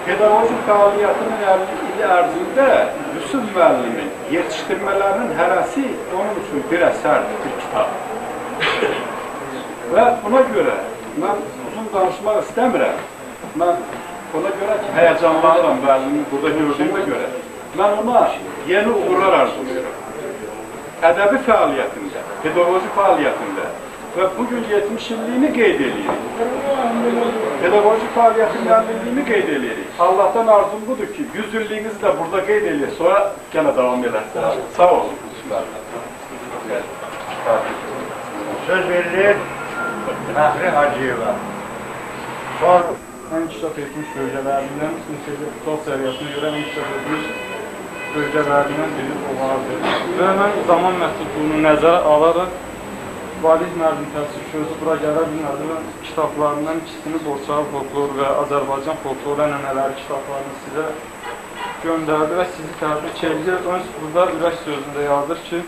Pedagojik fəaliyyətinin 50 ili ərzində Yusuf müəllimin yetişdirmələrinin hərəsi onun üçün bir əsərdir, bir kitab. Və buna görə mən uzun danışmaq istəmirəm. Mən ona görə ki, həyəcanlanıram müəllimi burada gördüyümə görə. Mən ona yeni uğurlar arzulayıram. Ədəbi fəaliyyətində, pedagojik fəaliyyətində və bugün 70 illiyini qeyd edirik. Pedagojik fəaliyyətin 50 illiyini qeyd edirik. Allahdan arzum budur ki, 100 illiyinizi də burada qeyd edirik, sonra gənə davam edərsiniz. Sağ olun. Söz verilir Fəxri Hacıyeva. Son ən inkişaf etmiş bölgələrindən, intelektual səviyyəsinə görə ən inkişaf etmiş bölgələrindən biri olardı. Və mən zaman məhdudluğunu nəzərə alaraq Valih müəllim təəssüf sözü bura gələ bilmədi və kitablarından ikisini Borçalı folklor və Azərbaycan folklor ənənələri kitablarını sizə göndərdi və sizi təbrik edir. Ön burada ürək sözündə yazır ki,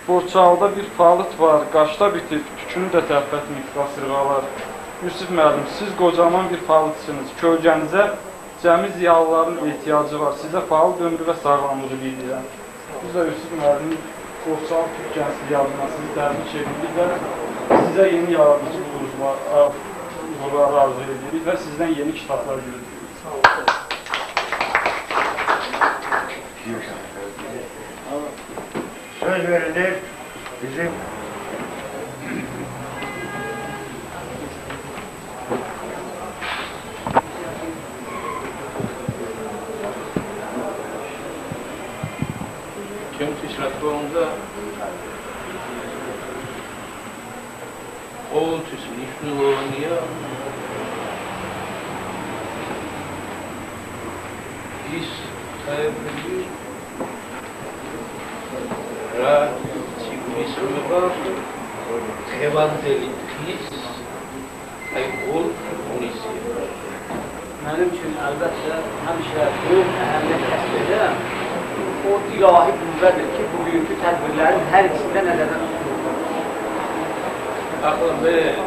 Borçalıda bir falıt var, qaşda bitir, tükünü də tərpət miqrasırğalar. Yusuf müəllim, siz qocaman bir falıtsınız, kölgənizə cəmi ziyalıların ehtiyacı var, sizə falıt ömrü və sağlamlığı bildirəm. Biz də Yusuf müəllim Borçalı Türk Gəncliyi adına sizi təbrik edirik və sizə yeni yaradıcı uğurlar arzu edirik və sizdən yeni kitablar gözləyirik. söz verilir bizim Чем-то Шратковымда ყოველთვის მნიშვნელოვანია ის საერთო რა ციგნისმება დღევანდელი დღის აი ორ უნისია. Mənim üçün əlbəttə həmişə böyük əhəmiyyət kəsb edirəm. O ilahi qüvvədir ki, bugünkü tədbirlərin hər ikisində nəzərdən tutulur. Axı mən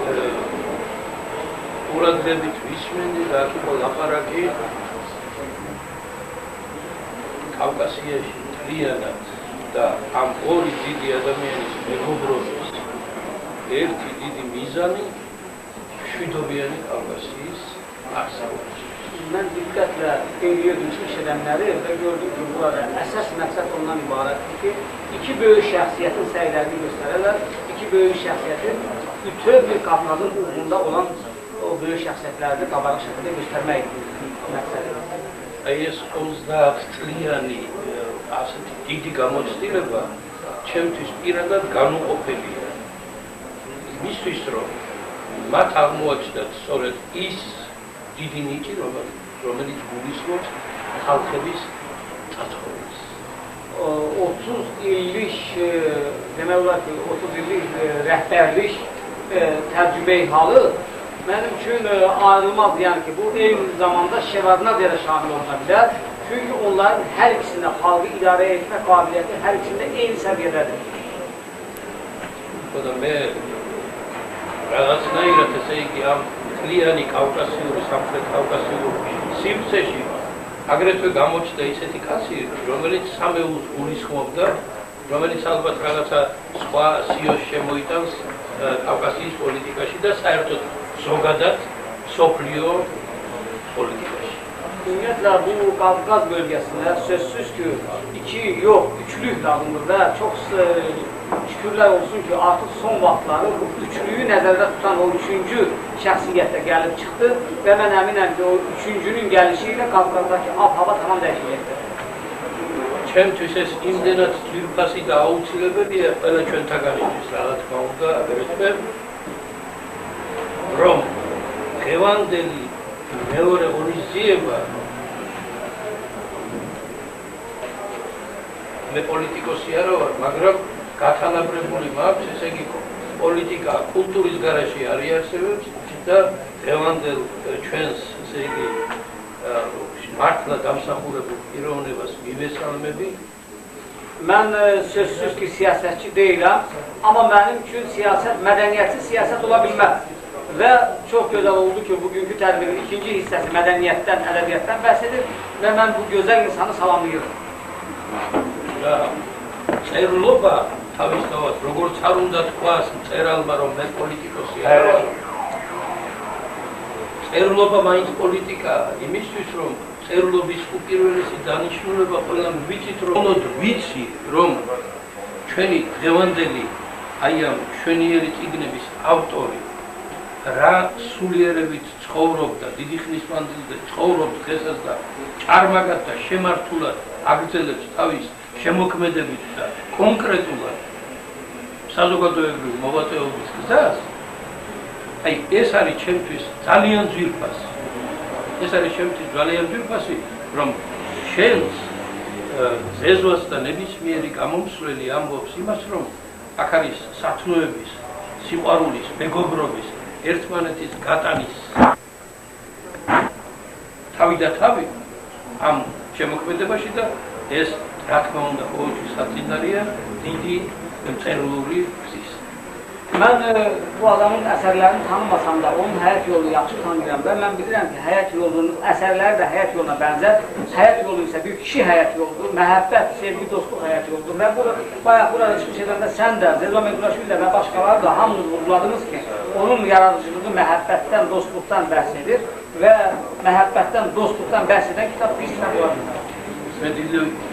quraqdებით ვისმენდი და აქ იყო ლაპარაკი კავკასიაში მთლიანად და ამ ორი დიდი ადამიანის მეგობრობის ერთი დიდი მიზანი მშვიდობიანი კავკასიის არსებობა. Mən diqqətlə qeydiyə düşmüş edənləri və gördüm ki, burada əsas məqsəd ondan ibarətdir ki, iki böyük şəxsiyyətin səylərini göstərərlər, iki böyük şəxsiyyətin bütöv bir Qafqazın uğrunda olan o böyük şəxsiyyətlərini qabarıq şəkildə göstərmək məqsədir. ეს 30 წლიანი ასეთი დიდი გამოცდილება ჩემთვის პირადად განუყოფელია. მისთვის რომ მათ აღმოაჩნდათ სწორედ ის დიდი ნიჭი, რომელიც გულისხმობს ხალხების წაწყვეტს. 30 illik, demək olar ki, 30 illik rəhbərlik təcrübə-i halı mənim üçün ayrılmaz, yəni ki, bu eyni zamanda Şevardnadya da şamil oluna bilər. Çünki onların hər ikisində xalqı idarə etmə qabiliyyəti hər ikisində eyni səviyyədədir. ხოდა მე რაღაცნაირად ესე იგი ამ მთლიანი კავკასიური, სამხრეთ კავკასიური სივრცეში აგრეთვე გამოჩნდა ისეთი კაცი, რომელიც სამეულს გულისხმობდა, რომელიც ალბათ რაღაცა სხვა სიოს შემოიტანს კავკასიის პოლიტიკაში და საერთოდ ზოგადად სოფლიო politikası. Ümumiyyətlə, bu Qafqaz bölgəsində sözsüz ki, iki, yox, üçlük lazımdır və çox şükürlər olsun ki, artıq son vaxtları bu üçlüyü nəzərdə tutan o üçüncü şəxsiyyətdə gəlib çıxdı və mən əminəm ki, o üçüncünün gəlişi ilə Qafqazdakı ab-hava tamam dəyişməkdir. ჩემთვის ეს იმდენად ძვირფასი და აუცილებელია ყველა ჩვენთაგანისთვის, რა თქმა უნდა, აგრეთვე რომ დღევანდელი მეორე ღონისძიება მე პოლიტიკოსი არა ვარ, მაგრამ გათანაბრებული მაქვს, ესე იგი პოლიტიკა კულტურის გარეშე არიარსებებს და დღევანდელ ჩვენს, ესე იგი მართლა დამსახურებულ პიროვნებას მივესალმები. Mən sözsüz ki, siyasətçi deyiləm, amma mənim üçün siyasət, mədəniyyətsiz siyasət ola bilməz. Və çox gözəl oldu ki, bugünkü tədbirin ikinci hissəsi mədəniyyətdən, ədəbiyyatdan bəhs edir və mən bu gözəl insanı salamlayıram. წერლობა თავისთავად, როგორც არ უნდა თქვას მწერალმა, რომ მე პოლიტიკოსი არ ვარ. წერლობა მაინც პოლიტიკაა, იმისთვის, რომ წერლობის უპირველესი დანიშნულება ყველა ვიცით, რომ ვიცი, რომ ჩვენი დღევანდელი აი ამ მშვენიერი წიგნების ავტორი რა სულიერებით ცხოვრობდა, დიდი ხნის მანძილზე ცხოვრობს დღესაც და ჭარმაგად და შემართულად აგრძელებს თავის შემოქმედებით და კონკრეტულად საზოგადოებრივ მოღვაწეობის გზას, აი ეს არის ჩემთვის ძალიან ძვირფასი. ეს არის ჩემთვის ძალიან ძვირფასი, რომ შენს ზეზვას და ნებისმიერი გამომსვლელი ამბობს იმას, რომ აქ არის სათნოების, სიყვარულის, მეგობრობის, ერთმანეთის გატანის თავი და თავი ამ შემოქმედებაში და ეს რა თქმა უნდა ყოველთვის საწინარია დიდი მწერლური გზის. Mən bu adamın əsərlərini tanımasam da onun həyat yolunu yaxşı tanıyıram və mən bilirəm ki, həyat yolunun əsərləri də həyat yoluna bənzər. Həyat yolu isə bir kişi həyat yoludur, məhəbbət, sevgi, dostluq həyat yoludur. Və bayaq burada çıxış edəndə sən də, Zezva Mequraşvili və başqaları da hamınız vurguladınız ki, onun yaradıcılığı məhəbbətdən, dostluqdan bəhs edir və məhəbbətdən, dostluqdan bəhs edən kitab bir kitab olardır. მე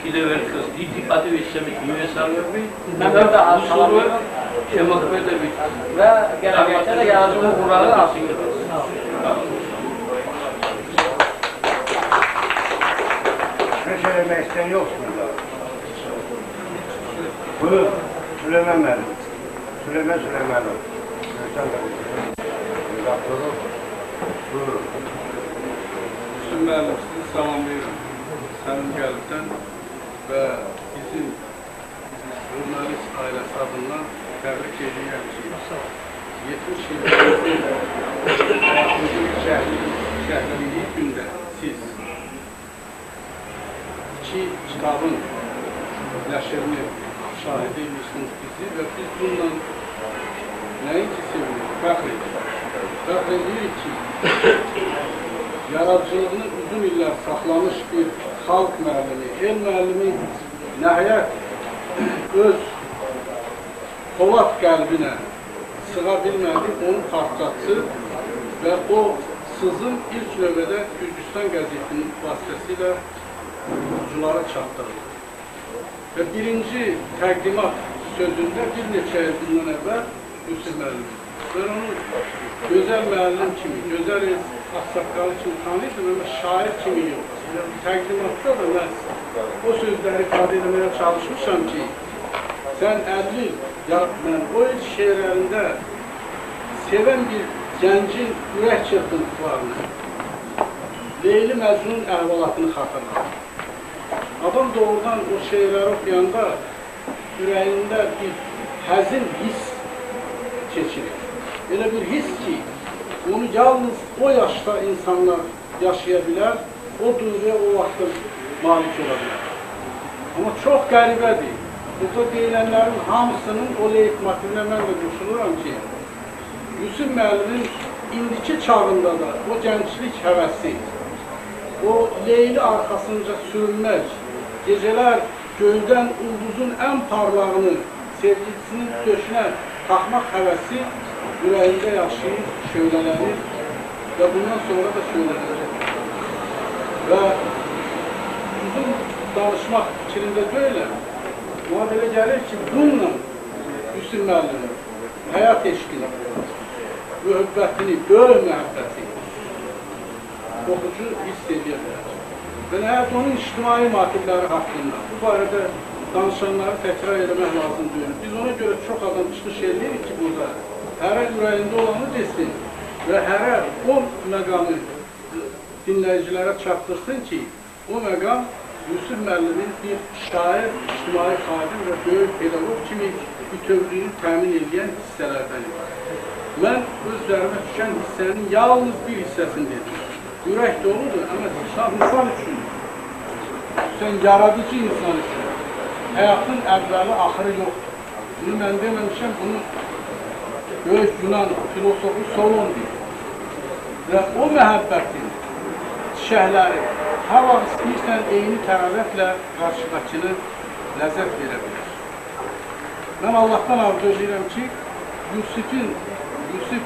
კიდევ ერთხელ დიდი პატივისცემით მივესალმები Mən də უსურვებ შემოქმედებით və gələcəkdə də yaradıcılıq uğurları arzulayırıq. Bir şey demək istəyən yoxdur da. Buyur, Süleyman müəllim. Süleymanov. Buyurun. Müslüm müəllim, sizi salamlayıram. Sən gəlsən və bizim jurnalist ailəsi adından təbrik edirəm ki, 70 illik şəhərliyi gündə siz iki kitabın nəşrini şahidi edirsiniz bizi və biz bundan nəinki sevirik, fəxr edirik. Fəxr edirik ki, yaradıcılığını uzun illər saxlamış bir xalq müəllimi, el müəllimi nəhayət öz Polad qəlbinə sığa bilmədi, onu partlatdı və o sızın ilk növbədə Gürcüstan qəzetinin vasitəsilə oxuculara çatdırıldı. Və birinci təqdimat sözündə bir neçə il bundan əvvəl Müslüm müəllim. Ben onu gözəl müəllim kimi, gözəl ağsaqqalı kimi tanıyırdım, amma şair kimi yox. Təqdimatda da mən o sözləri ifadə etməyə çalışmışam ki, sən 50 il, ya mən o il şeirlərində sevən bir gəncin ürək çırpıntılarını, Leyli Məcnun əhvalatını xatırladım. Adam doğrudan o şeirləri oxuyanda ürəyində bir həzin his keçirir. Elə bir his ki, onu yalnız o yaşda insanlar yaşaya bilər, o duyğuya o vaxtda malik ola bilər. Amma çox qəribədir. Burada deyilənlərin hamısının o leitmotivlə mən də qoşuluram ki, Müslüm müəllimin indiki çağında da o gənclik həvəsi, o Leyli arxasınca sürünmək, gecələr göydən ulduzun ən parlağını sevgilisinin döşünə taxmaq həvəsi ürəyində yaşayır, şöylələnir və bundan sonra da şöylələnir. Və uzun danışmaq fikrində deyiləm. Buna belə gəlir ki, bununla Müslüm müəllimin həyat eşqini, mühəbbətini, böyük məhəbbəti oxucu hiss edə bilər. və nəhayət onun ictimai motivləri haqqında bu barədə danışanları təkrar eləmək lazım deyil. Biz ona görə çox adam çıxış edirik ki, burada hərə ürəyində olanı desin və hərə o məqamı dinləyicilərə çatdırsın ki, o məqam Yusif müəllimin bir şair, ictimai xadim və böyük pedagog kimi bütövlüyünü təmin edən hissələrdən ibarət. Mən öz üzərimə düşən hissənin yalnız bir hissəsini dedim. Ürək doludur, amma insan üçün, sən yaradıcı insan üçün, həyatın əvvəli, axırı yoxdur. Bunu mən deməmişəm, bunu böyük Yunan filosofu Solon deyir. Və o məhəbbətin çiçəkləri, hər vaxt istəyirsən eyni tərəvətlə qarşıdakını ləzzət verə bilir. Mən Allahdan arzu edirəm ki, Yusif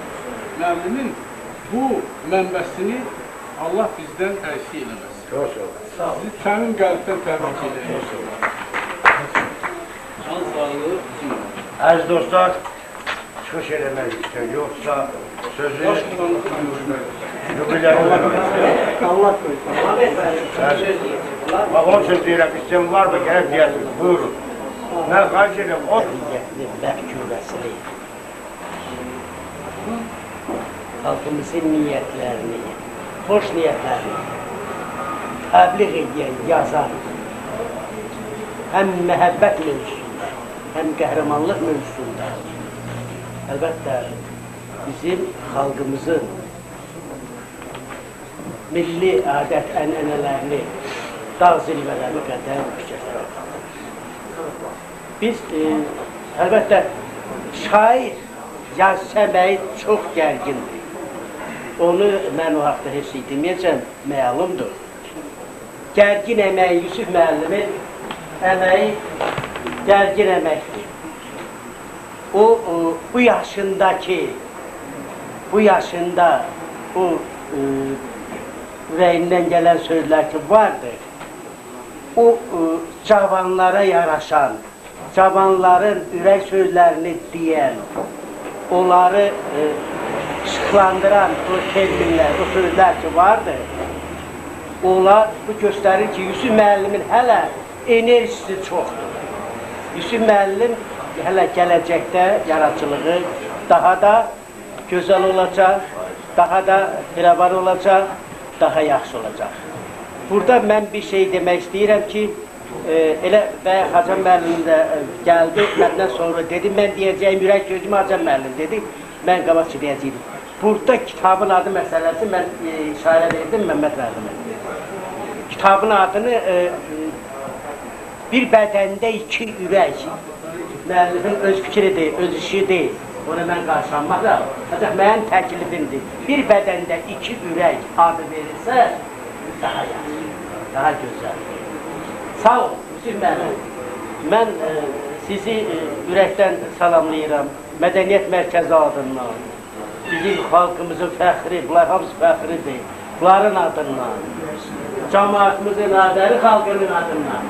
müəllimin bu mənbəsini Allah bizdən əksi eləməsin. Sizi sənin qəlbdən təbrik edəyim. Əziz dostlar, çıxış eləmək istəyir, yoxsa sözü Allah koysun. Bax, onun söz deyirəm, istəyəm var mı? Gəlib deyəsiniz, buyurun. Mən xahiş edirəm, o məhkûməsini, xalqımızın niyyətlərini, xoş niyyətlərini təbliğ edən, yazan, həm məhəbbət mövzusunda, həm qəhrəmanlıq mövzusunda, əlbəttə bizim xalqımızın milli adət ənənələrini, dağ zirvələrini qədər yüksəklər. Biz, əlbəttə, şair yaz səməyi çox gərgindir. Onu mən o haqda heç şey deməyəcəm, məlumdur. Gərgin əməyi, Yusuf müəllimin əməyi gərgin əməkdir. O, bu yaşında o ürəyindən gələn sözlər ki, vardır. O, cavanlara yaraşan, cavanların ürək sözlərini deyən, onları işıqlandıran o terminlər, o sözlər ki, vardır. Onlar bu göstərir ki, Yusuf müəllimin hələ enerjisi çoxdur. Yusuf müəllim hələ gələcəkdə yaradıcılığı daha da gözəl olacaq, daha da firavan olacaq, daha yaxşı olacaq. Burada mən bir şey demək istəyirəm ki, elə və Hacam müəllim də gəldi, məndən sonra dedi, mən deyəcəyim, ürək sözümü Hacam müəllim dedi, mən qabaqçı deyəcəyim. Burada kitabın adı məsələsi mən işarə verdim Məhəmməd müəllimə. Kitabın adını bir bədəndə iki ürək, müəllimin öz fikridir, öz işi deyil. Onu mən qarşılanmaqla, ancaq mənim təklifimdir. Bir bədəndə iki ürək adı verilsə, daha yaxşı, daha gözəl. Sağ ol, Yusuf müəllim. Mən sizi ürəkdən salamlayıram, Mədəniyyət Mərkəzi adından. Bizim xalqımızın fəxri, bunlar hamısı fəxridir. Bunların adından, cəmaatımızın adəri xalqının adından.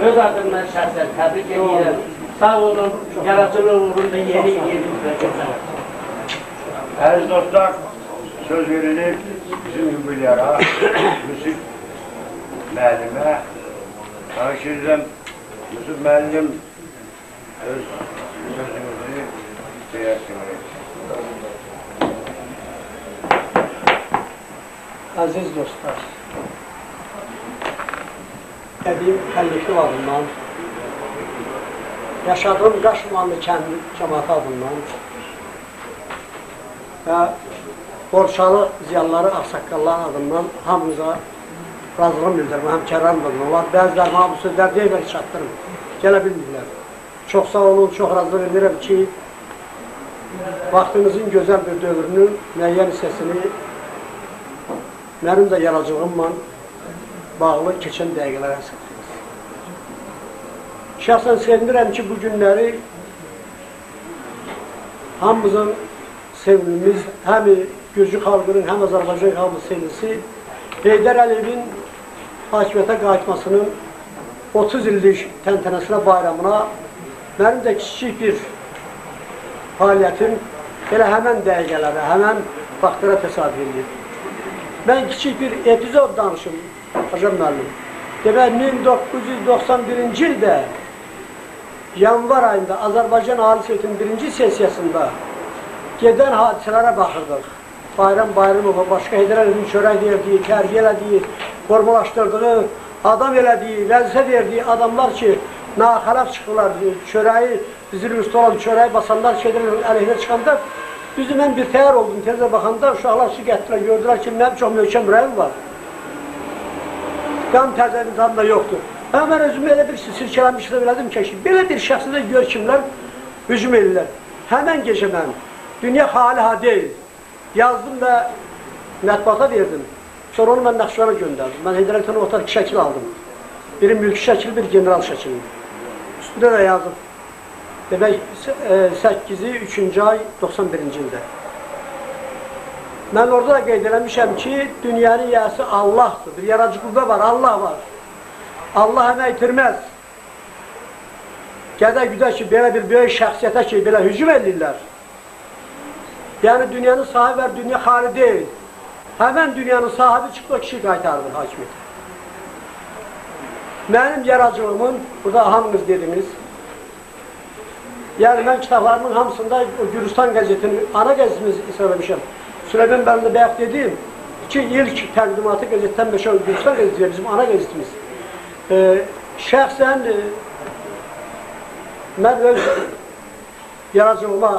Öz adından şəxsən təbrik edirəm. Sağ olun, yaradıcılıq uğrunda yeni gözəl. Əziz dostlar, söz verilir bizim yubilyara, Yusuf müəllimə. Xahiş edirəm, Yusuf müəllim öz sözümüzü deyəsiniz. Aziz dostlar, Qədim Xəlifli adından, yaşadığım Qaşmanlı kəndi cəmaatı adından və Borçalı ziyanları, ağsaqqalların adından hamımıza razılığım bildirim, həmkərlərim adından. Bəziləri bana bu sözlər deyirlər, çatdırım, gələ bilmirlər. Çox sağ olun, çox razılıq edirəm ki, vaxtımızın gözəl bir dövrünün müəyyən hissəsini mənim də yaradıcılığımla bağlı keçən dəqiqələrə satdınız. Şəxsən sevindirəm ki, bu günləri hamımızın sevimimiz, həm Gürcü xalqının, həm Azərbaycan xalqının sevimlisi Heydər Əliyevin hakimiyyətə qayıtmasının 30 illik təntənəsinə, bayramına mənim də kiçik bir fəaliyyətim elə həmən dəqiqələrə, həmən vaxtlara təsadüf edir. Mən kiçik bir epizod danışım Hacım müəllim. Demək, 1991-ci ildə yanvar ayında Azərbaycan Ali Sovetinin birinci sesiyasında gedən hadisələrə baxırdıq. Bayram Bayramova başqa Heydər Əliyevin çörək verdiyi, tərbiyə elədiyi, formalaşdırdığı, adam elədiyi, vəzifə verdiyi adamlar ki, naxələf çıxırlar, çörəyi, bizim üstü olan çörəyi basanlar şeylərin əleyhinə çıxanda, düzdür, mən bir təyər oldum, tezə baxanda uşaqlar su gətirilər, gördülər ki, mənim çox möhkəm ürəyim var. Qan tərzənin tanında yoxdur. Mən özümü elə bir sirkələnmiş elədim ki, belə bir şəxsdə gör kimlər hücum edirlər. Həmən gecə mən, dünya xaliha deyil, yazdım və mətbuata verdim. Sonra onu mən Naxçıvana göndərdim. Mən Heydər Əliyevdən ortaq 2 şəkil aldım. Biri mülki şəkil, bir general şəkili. Üstündə də yazdım. Demək, 8-i 3-cü ay 91-ci ildə. Mən orada da qeyd eləmişəm ki, dünyanın yiyəsi Allahdır. Bir yaradıcı qüvvə var, Allah var. Allah əmək itirməz. Gədə-güdə ki, belə bir böyük şəxsiyyətə ki, belə hücum edirlər. Yəni, dünyanın sahibi var, dünya xali deyil. Həmən dünyanın sahibi çıxdı, o kişi qaytardır hakimiyyətə. Mənim yaradıcılığımın, burada hamınız dediniz, yəni mən kitablarımın hamısında o Gürcistan qəzetini, ana qəzetimiz israflamışam. Süleyman bəlində bəyək dedim ki, ilk təqdimatı qəzetdən Gürcistan qəzetidir, bizim ana qəzetimiz. Şəxsən mən öz yaradıcılığıma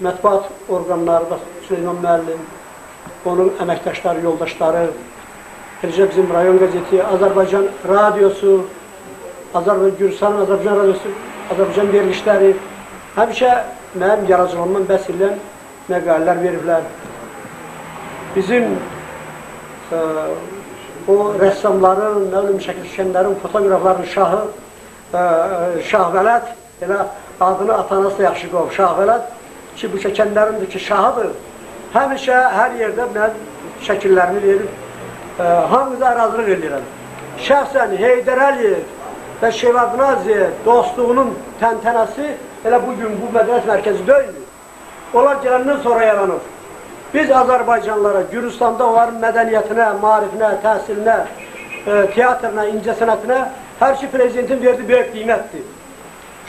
mətbuat orqanları, Süleyman müəllim, onun əməkdaşları, yoldaşları, bizim rayon qəzeti, Azərbaycan radiosu, Gürcistanın Azərbaycan radiosu, Azərbaycan verilişləri, həmişə mənim yaradıcılığımdan bəhs edilən məqalələr veriblər. Bizim o rəssamların, şəkil düşkənlərin, fotoqrafların şahı Şahvələt, elə adını atanası da yaxşı qoyub, Şahvələt ki, bu şəkənlərindir ki, şahıdır. Həmişə hər yerdə mən şəkillərini verib, hamıza razılıq edirəm. Şəxsən Heydər Əliyev və Şevardnadze dostluğunun təntənəsi elə bugün bu mədəniyyət mərkəzi deyil. Onlar gələndən sonra yaranır. Biz Azərbaycanlara, Gürcistanda onların mədəniyyətinə, marifinə, təhsilinə, teatrına, incəsənətinə hər şey prezidentin verdiği böyük qiymətdir.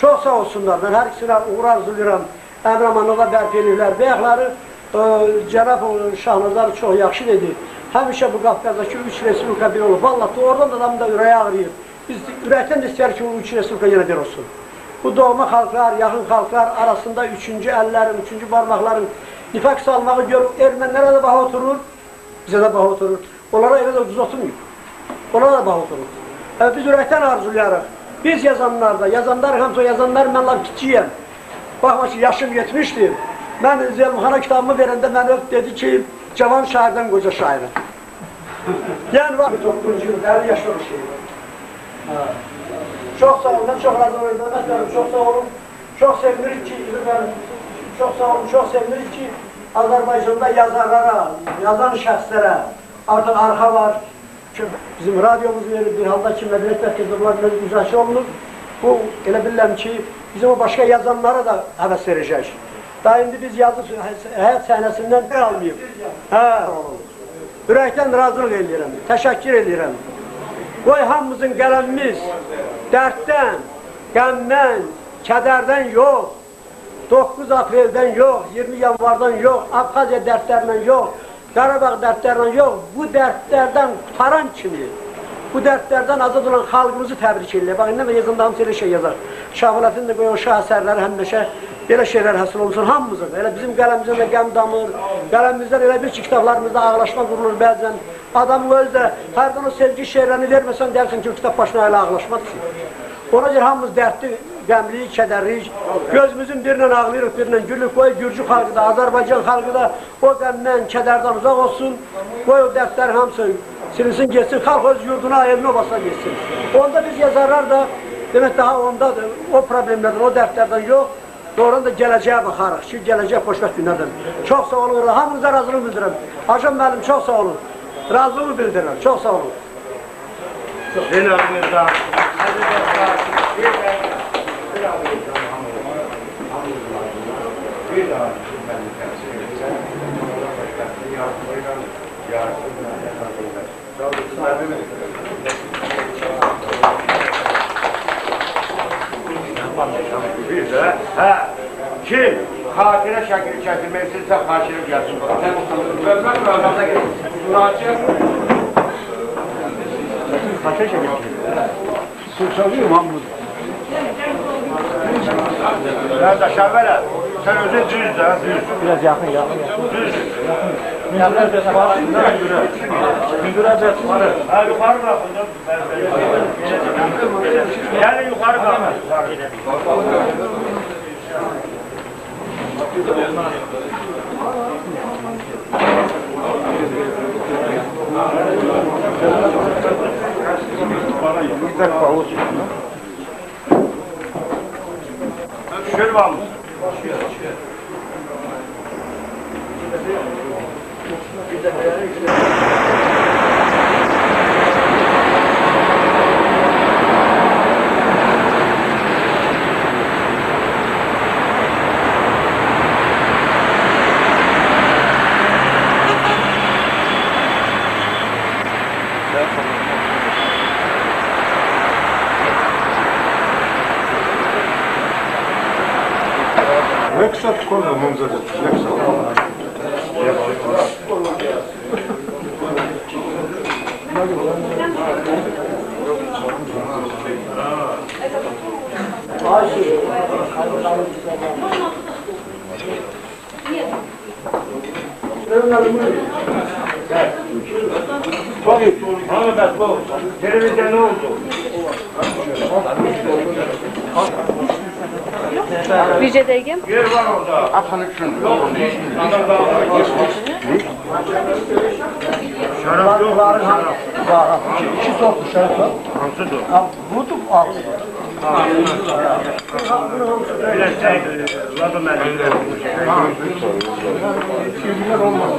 Çox sağ olsunlar. Mən hər ikisinə uğur arzulayıram. Əmramanova bərp edirlər. Bəyəkləri Cənab Şahnazar çox yaxşı dedi. Həmişə bu Qafqazdakı 3 respublika bir olub. Vallahi oradan da adamın da ürəyi ağrıyır. Biz ürəkdən də istəyər ki, o 3 respublika yenə bir olsun. Bu doğma xalqlar, yaxın xalqlar arasında 3-cü əllərin, 3-cü barmaqların nifaq salmağı görüb, ermənilərə də baha oturur, bizə də baha oturur. Onlara elə də ucuz oturmuyub. Onlara da baha oturur. Biz ürəkdən arzulayarıq. Biz yazanlar da, yazanlar hamısı o yazanlar, mən laf kiçiyəm. Baxma ki, yaşım 70'dir. Mən Zəlmxana kitabımı verəndə mən dedi ki, cavan şairdən qoca şairə. Yəni, var 9-cu yıl, 50 yaşlı bir şey. Çox sağ olun, mən çox razı olun, çox sağ olun. Çox sevinirik ki, çox sağ olun, çox sevinirik ki, Azərbaycanda yazarlara, yazan şəxslərə artıq arxa var. Bizim radyomuz verir, bir halda ki, mədəniyyət mərkəzində bunlar müzakirə olunur. Bu, elə bilirəm ki, bizim o başqa yazanlara da həvəs verəcək. Daha indi biz yazı həyat səhnəsindən qalmayıb. Ürəkdən razılıq edirəm, təşəkkür edirəm. Qoy hamımızın qələmimiz dərddən, qəmdən, kədərdən yox, 9 apreldən yox, 20 yanvardan yox, Abxaziya dərdlərindən yox, Qarabağ dərdlərindən yox, bu dərdlərdən qutaran kimi, bu dərdlərdən azad olan xalqımızı təbrik edirlər. Bax, indi yazında hamısı elə şey yazar. Şahvələtin də qoyun şah əsərləri həmişə belə şeylər həsil olunsun hamımızın. Elə bizim qələmimizdən də qəm damır, qələmimizdən elə bir ki, kitablarımızda ağlaşma qurulur bəzən. Adamın özü də hərdən o sevgi şeirlərini verməsən dersin ki, kitab başına elə ağlaşmadır ki. Ona görə hamımız dərdli, qəmliyik, kədərliyik. Gözümüzün birindən ağlayırıq, birindən gülük. Qoy Gürcü xalqı da, Azərbaycan xalqı da o qəmdən, kədərdən uzaq olsun. Qoy o dərdlər hamısı silinsin, geçsin. Xalq öz yurduna, elinə obasına geçsin. Onda biz yazarlar da, demək daha ondadır, o problemlərdən, o dərdlərdən yox. Doğrudan da gələcəyə baxarıq ki, gələcək xoşbəxt günlərdən. Çox sağ olun, hamınıza razılıq bildirirəm. Hacım müəllim, çox sağ olun. Razılıq bildirirəm, çox sağ olun. Dinlərinizdən. Bir də, hə, kim xatirə şəkili çəkilmək istəyirsə, xatirə gəlsin. Hörmət müəllimə müraciət. Xatirə şəkili çəkilmək. Sırçalıyım, hamımız. Qardaş, əvvələ, sən özün düz də, düz. Biraz yaxın. Düz. Gündürəcək var. Hə, yuxarı baxın. Yəni yuxarı baxın. Şöyle var mısın? Лекса такой, мам задет. Лекса. Televizyon ne oldu? Bircə dəqiqəm. Yer var orada. Atın üçün. Şarap yok. Şarap. İki soktu şarap var. Hansıdır? Budur altı. Öyle şey, ladım elinde. Şeyler olmaz.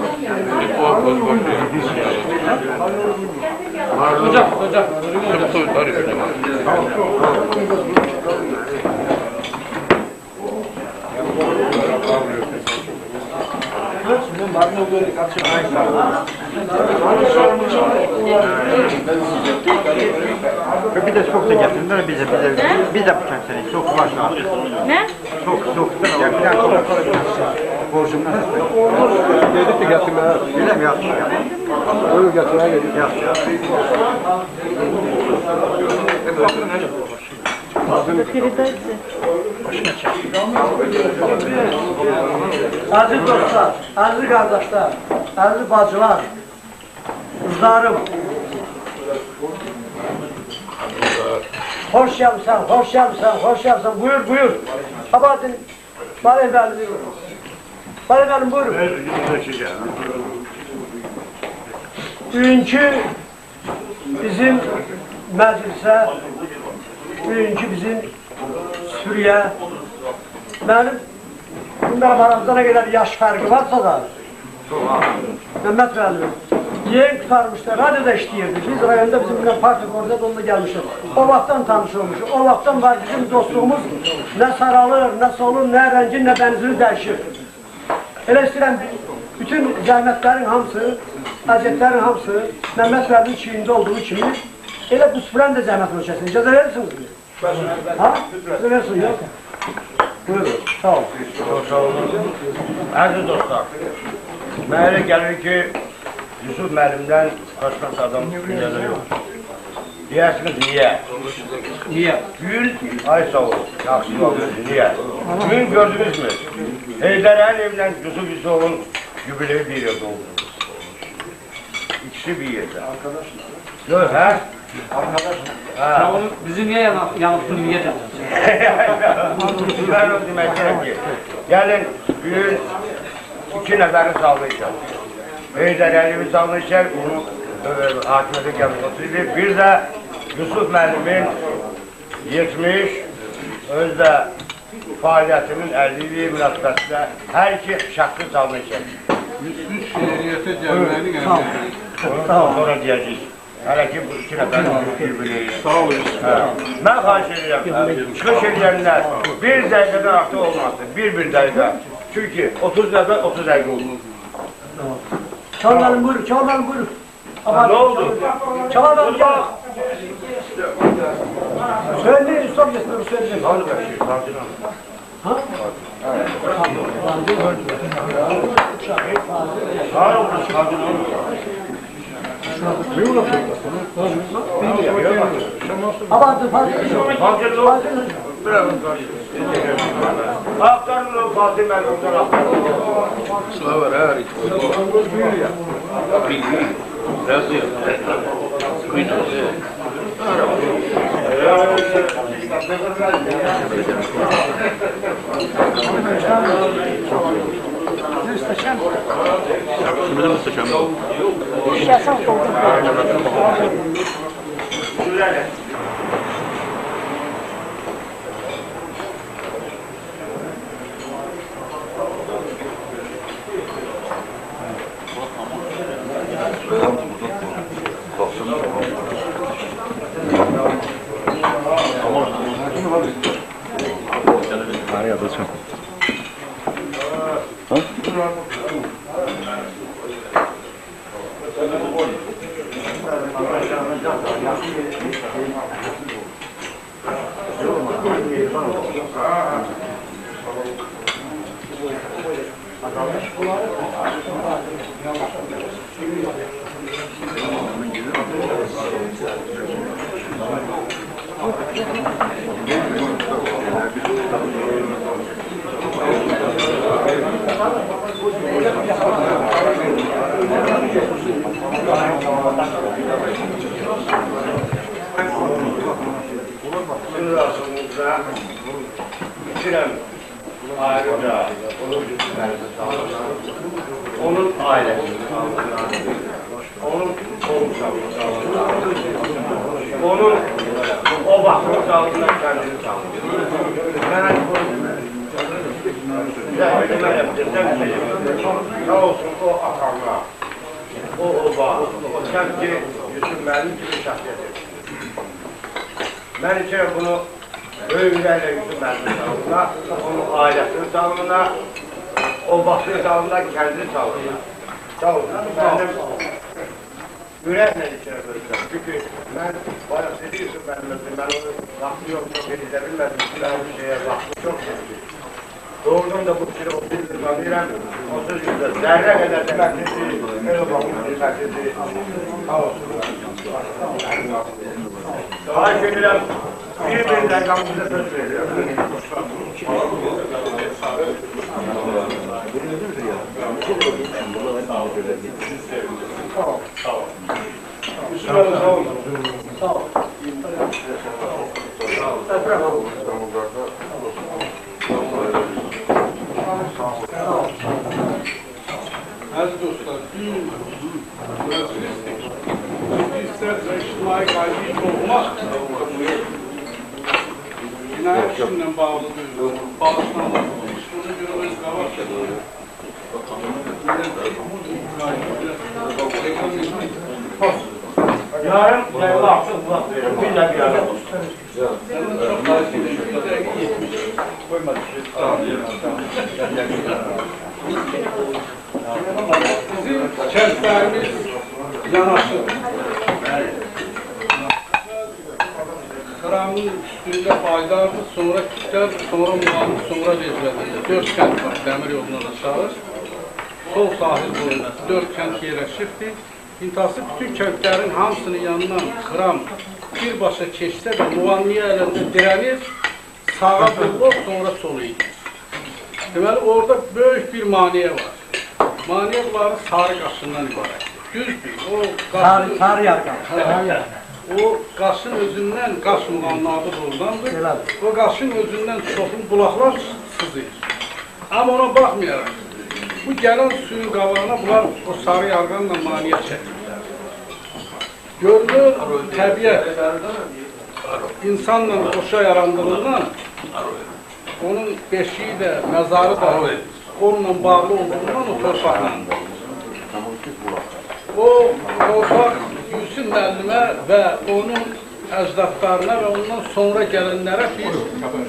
Hocam. Bir de çok da getirdiler bize. Biz de bu kentseli çok başlar. Ne? Çok. Yakından çok. Borcumdan. Dedik ki getirmeye. Öyle mi yaptın? Öyle getirmeye geldik. Aziz dostlar, aziz kardeşler, aziz bacılar, kızlarım. Hoş gelmişsin. Buyur. Abadın, bana efendim. Buyurun. Bugünkü bizim məclisə, bugünkü bizim Suriye, benim bunların aramızda ne kadar yaş farkı varsa da Mehmet Müəllim yeğen tutarmışlar, radyoda işləyirdi. Biz rayonda bizim parti koordinat onunla gelmişiz. O vaxtdan tanış olmuşuz. O vaxtdan var bizim dostluğumuz ne saralır, ne solur, ne rengin, ne benzini değişir. Elə istəyirəm bütün zəhmətlərin hamısı, əziyyətlərin hamısı Mehmet Müəllimin çiğində olduğu kimi elə bu süpürən də zəhmət ölçəsini. İcazə verirsiniz mi? Ha? İcazə verirsiniz, yok? Buyurun, sağ olun. Sağ olun. Əziz dostlar, mənə gəlir ki, Yusuf müəllimdən başqa adam dünyada yox. Deyərsiniz, niyə? Niyə? Gün, ay sağ olun, yaxşı olun, niyə? Gün gördünüz mü? Heydər Əliyevlə Yusuf Yusuf'un jubileyi bir yerde oldu. İkisi bir yerde. Yok, hə? Ya onu bizi niye yanılttın, niye dedin? Ben o demek ki, gelin bugün iki nəfəri sallayacaq. Heydər Əliyevi sallayacaq, onu hakimiyyətə gəlmiş oturuyor. Bir də Yusuf müəllimin 70, öz də fəaliyyətinin 50'liyi münasibətində hər iki şəxsi sallayacaq. Şehriyete gelmeni gelmeni. Sonra deyəcəyik. Hələ ki, bu iki nəfərin bir-birini. Sağ olun. Mən xahiş edirəm, çıxış edənlər bir dəqiqədən artıq olmasın, bir dəqiqə. Çünki 30 nəfər 30 dəqiqə olur. Çalalım buyur, çalalım buyur. Ne oldu? Çalalım gel. Söyle, stop getir, söyle. Hadi bakayım, hadi. Ha? Sağ olun, hadi. Abartı fazla. Aktarın o Fatih Merhum'dan aktarın. Slavar her Razıyor. Ayrıca onun ailesi, onun komşuları, onun o bakımın sağlığına kendini sağlıyor. Sağ olsun o atamla, o oba, o sevgi Yusuf Məlim gibi şahsiyyəti. Mən içirəm bunu böyüklərlə Yusuf Məlimin sağlığına, onun ailəsinin sağlığına, o baxtığı sağlığına, kendini sağlığına. Sağ olsun. Mənim ürəklə içirəm özüm. Çünki mən bayaq dedi Yusuf Məlimin, mən onu vaxtı yox, çok edə bilmədim. Ben bu şeye vaxtı çok sevdim. Doğrudan da bu kişiyi 30 yıl tanıyıram, 30 yılda zerre kadar demeklidir, öyle bakım demeklidir. Sağ olsun. Sağ edelim, birbirinden gamımıza söz veriyor. Sağ ol. Sağ ol. Müslümanım sağ ol. Sağ ol. Aziz dostlar, isterse ictimai kaygıyı olmak cinayet işinden bağlıdır. Bağışlanmak. Bunu görmeniz kavaştır. Yarın devlet hakkı kulak verir. Bir de bir ara olsun. Bizim kentlerimiz yanaşır. Kıramın üstünde paydardır, sonra Kütler, sonra Muğanı, sonra Bezvədir. 4 kent var, dəmir yolundan aşağı. Sol sahil boyunda 4 kent yerleşirdi. İntihası bütün kentlerin hamısının yanından Kıram birbaşa keçsə də Muğanlıya əlində dirənir, sağa bir sonra solu idi. Deməli, orada böyük bir maniye var. Maniye bunların sarı qaşından ibarətdir. Düzdür, o qaşın... Sarı yarqan. O qaşın özündən, qaş Muğanlı adı doğrudandır. O qaşın özündən çoxun bulaqlar sızır. Amma ona baxmayaraq, bu gələn suyun qabağına bunlar o sarı yarğanla maniyə çəkirlər. Görünür, təbiət insanla qoşa yarandığından onun beşiği də, məzarı da onunla bağlı olduğundan o torpaqlandır. O torpaq Yusuf Müəllimə və onun əcdadlarına və ondan sonra gələnlərə bir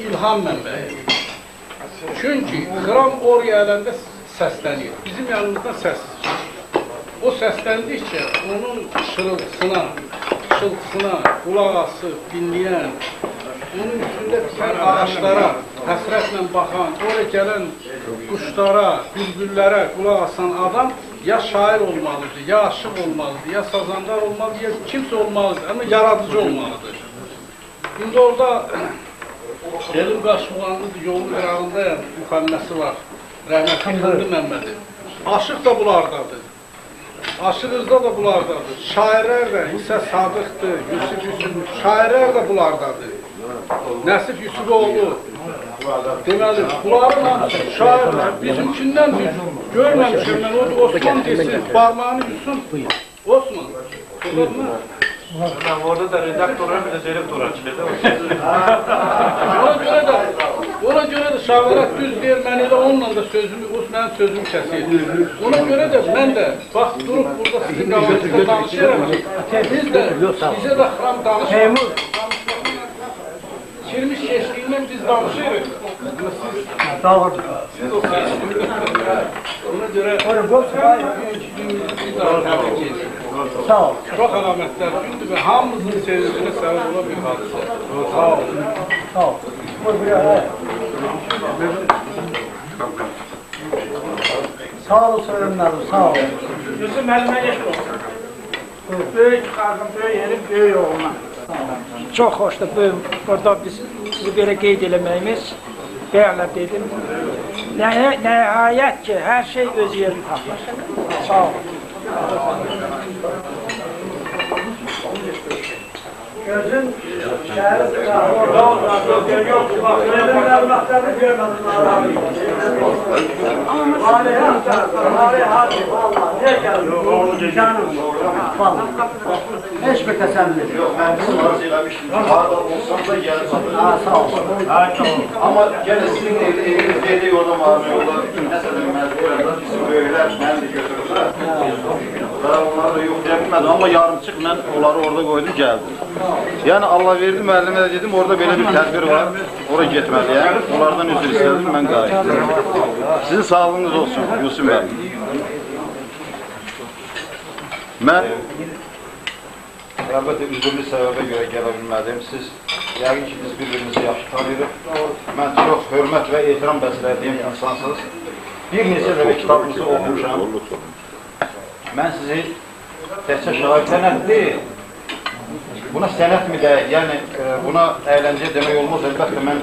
ilham mənbəyidir. Çünki Kıram oraya ələndə səslənir. Bizim yanımızda səssiz. o səsləndikcə onun şıltısına qulaq asıb, dinləyən, onun üstündə bitən ağaçlara həsrətlə baxan, oraya gələn quşlara, bülbüllərə qulaq asan adam ya şair olmalıdır, ya aşıq olmalıdır, ya sazandar olmalıdır, ya kimsə olmalıdır, amma yaradıcı olmalıdır. İndi orada Elim Qaşıqlanın yolun qırağındayam, müxəmməsi var, rəhmətli Qıldı Məmmədin. Aşıq da bunlardadır. Aşığızda da bunlardadır. Şairlər də İsa Sadıqdır, Yusuf Yusuf, şairlər də bunlardadır. Nəsif Yusufoğlu. Deməli, bunların hamısı şairlər bizimkindən görməmişim mən. O da Osman desin, parmağını yusun. Osman. Orada da redaktora bir de direktora çıkıyor. Ona göre de şagirat düz deyir, mən elə onunla da sözümü, mənim sözümü kəsir. Ona göre de mən də, bax, durub burada sizin qavanızda danışıram. Bizə də xram danışmır. Kirmiş keçdiyindən biz danışırıq. Siz o seçimdə. Ona göre Sağ ol. Çox əlamətlər gündür və hamımızın sevincinə səbəb olan bir hadisə. Sağ ol. Sağ ol. Sağ ol söylemlerim, sağ ol. Yusuf müəllimə geçir olsun. Böyük qardım, böyük yerim, böyük oğluna. Çox xoşdur burada bizi belə qeyd eləməyimiz. Bəyanlar dedim. Nəhayət ki, hər şey öz yerini tapır. Sağ ol. Gözün şəhəri məlumatlarını görmədim. Heç bir təsəlli. Yox, mən bizim arzu eləmişdim. Harada olsam da gəlib alır. Sağ ol. Amma gələ sizin eviniz dedik orada mağazı yolda nəsədən məcburlar, bizim böyüklər məni də götürürlər. Daha onları da yox deyə bilmədim, amma yarımçıq mən onları orada qoydum, gəldim. Yəni Allah verdi, müəllimə də dedim, orada belə bir tədbir var, oraya getməliyəm. Onlardan üzr istədim, mən qayıtdım. Sizin sağlığınız olsun, Yusuf müəllim. Mən əlbəttə üzrlü səbəbə görə gələ bilmədim. Siz yəqin ki, biz bir-birimizi yaxşı tanıyırıq. Mən çox hörmət və ehtiram bəslədiyim insansınız. Bir neçə dəfə kitabınızı oxumuşam. Mən sizi təhcə şahidlənən deyil. Buna sənət mi deyək, yəni buna əyləncə demək olmaz. Əlbəttə mən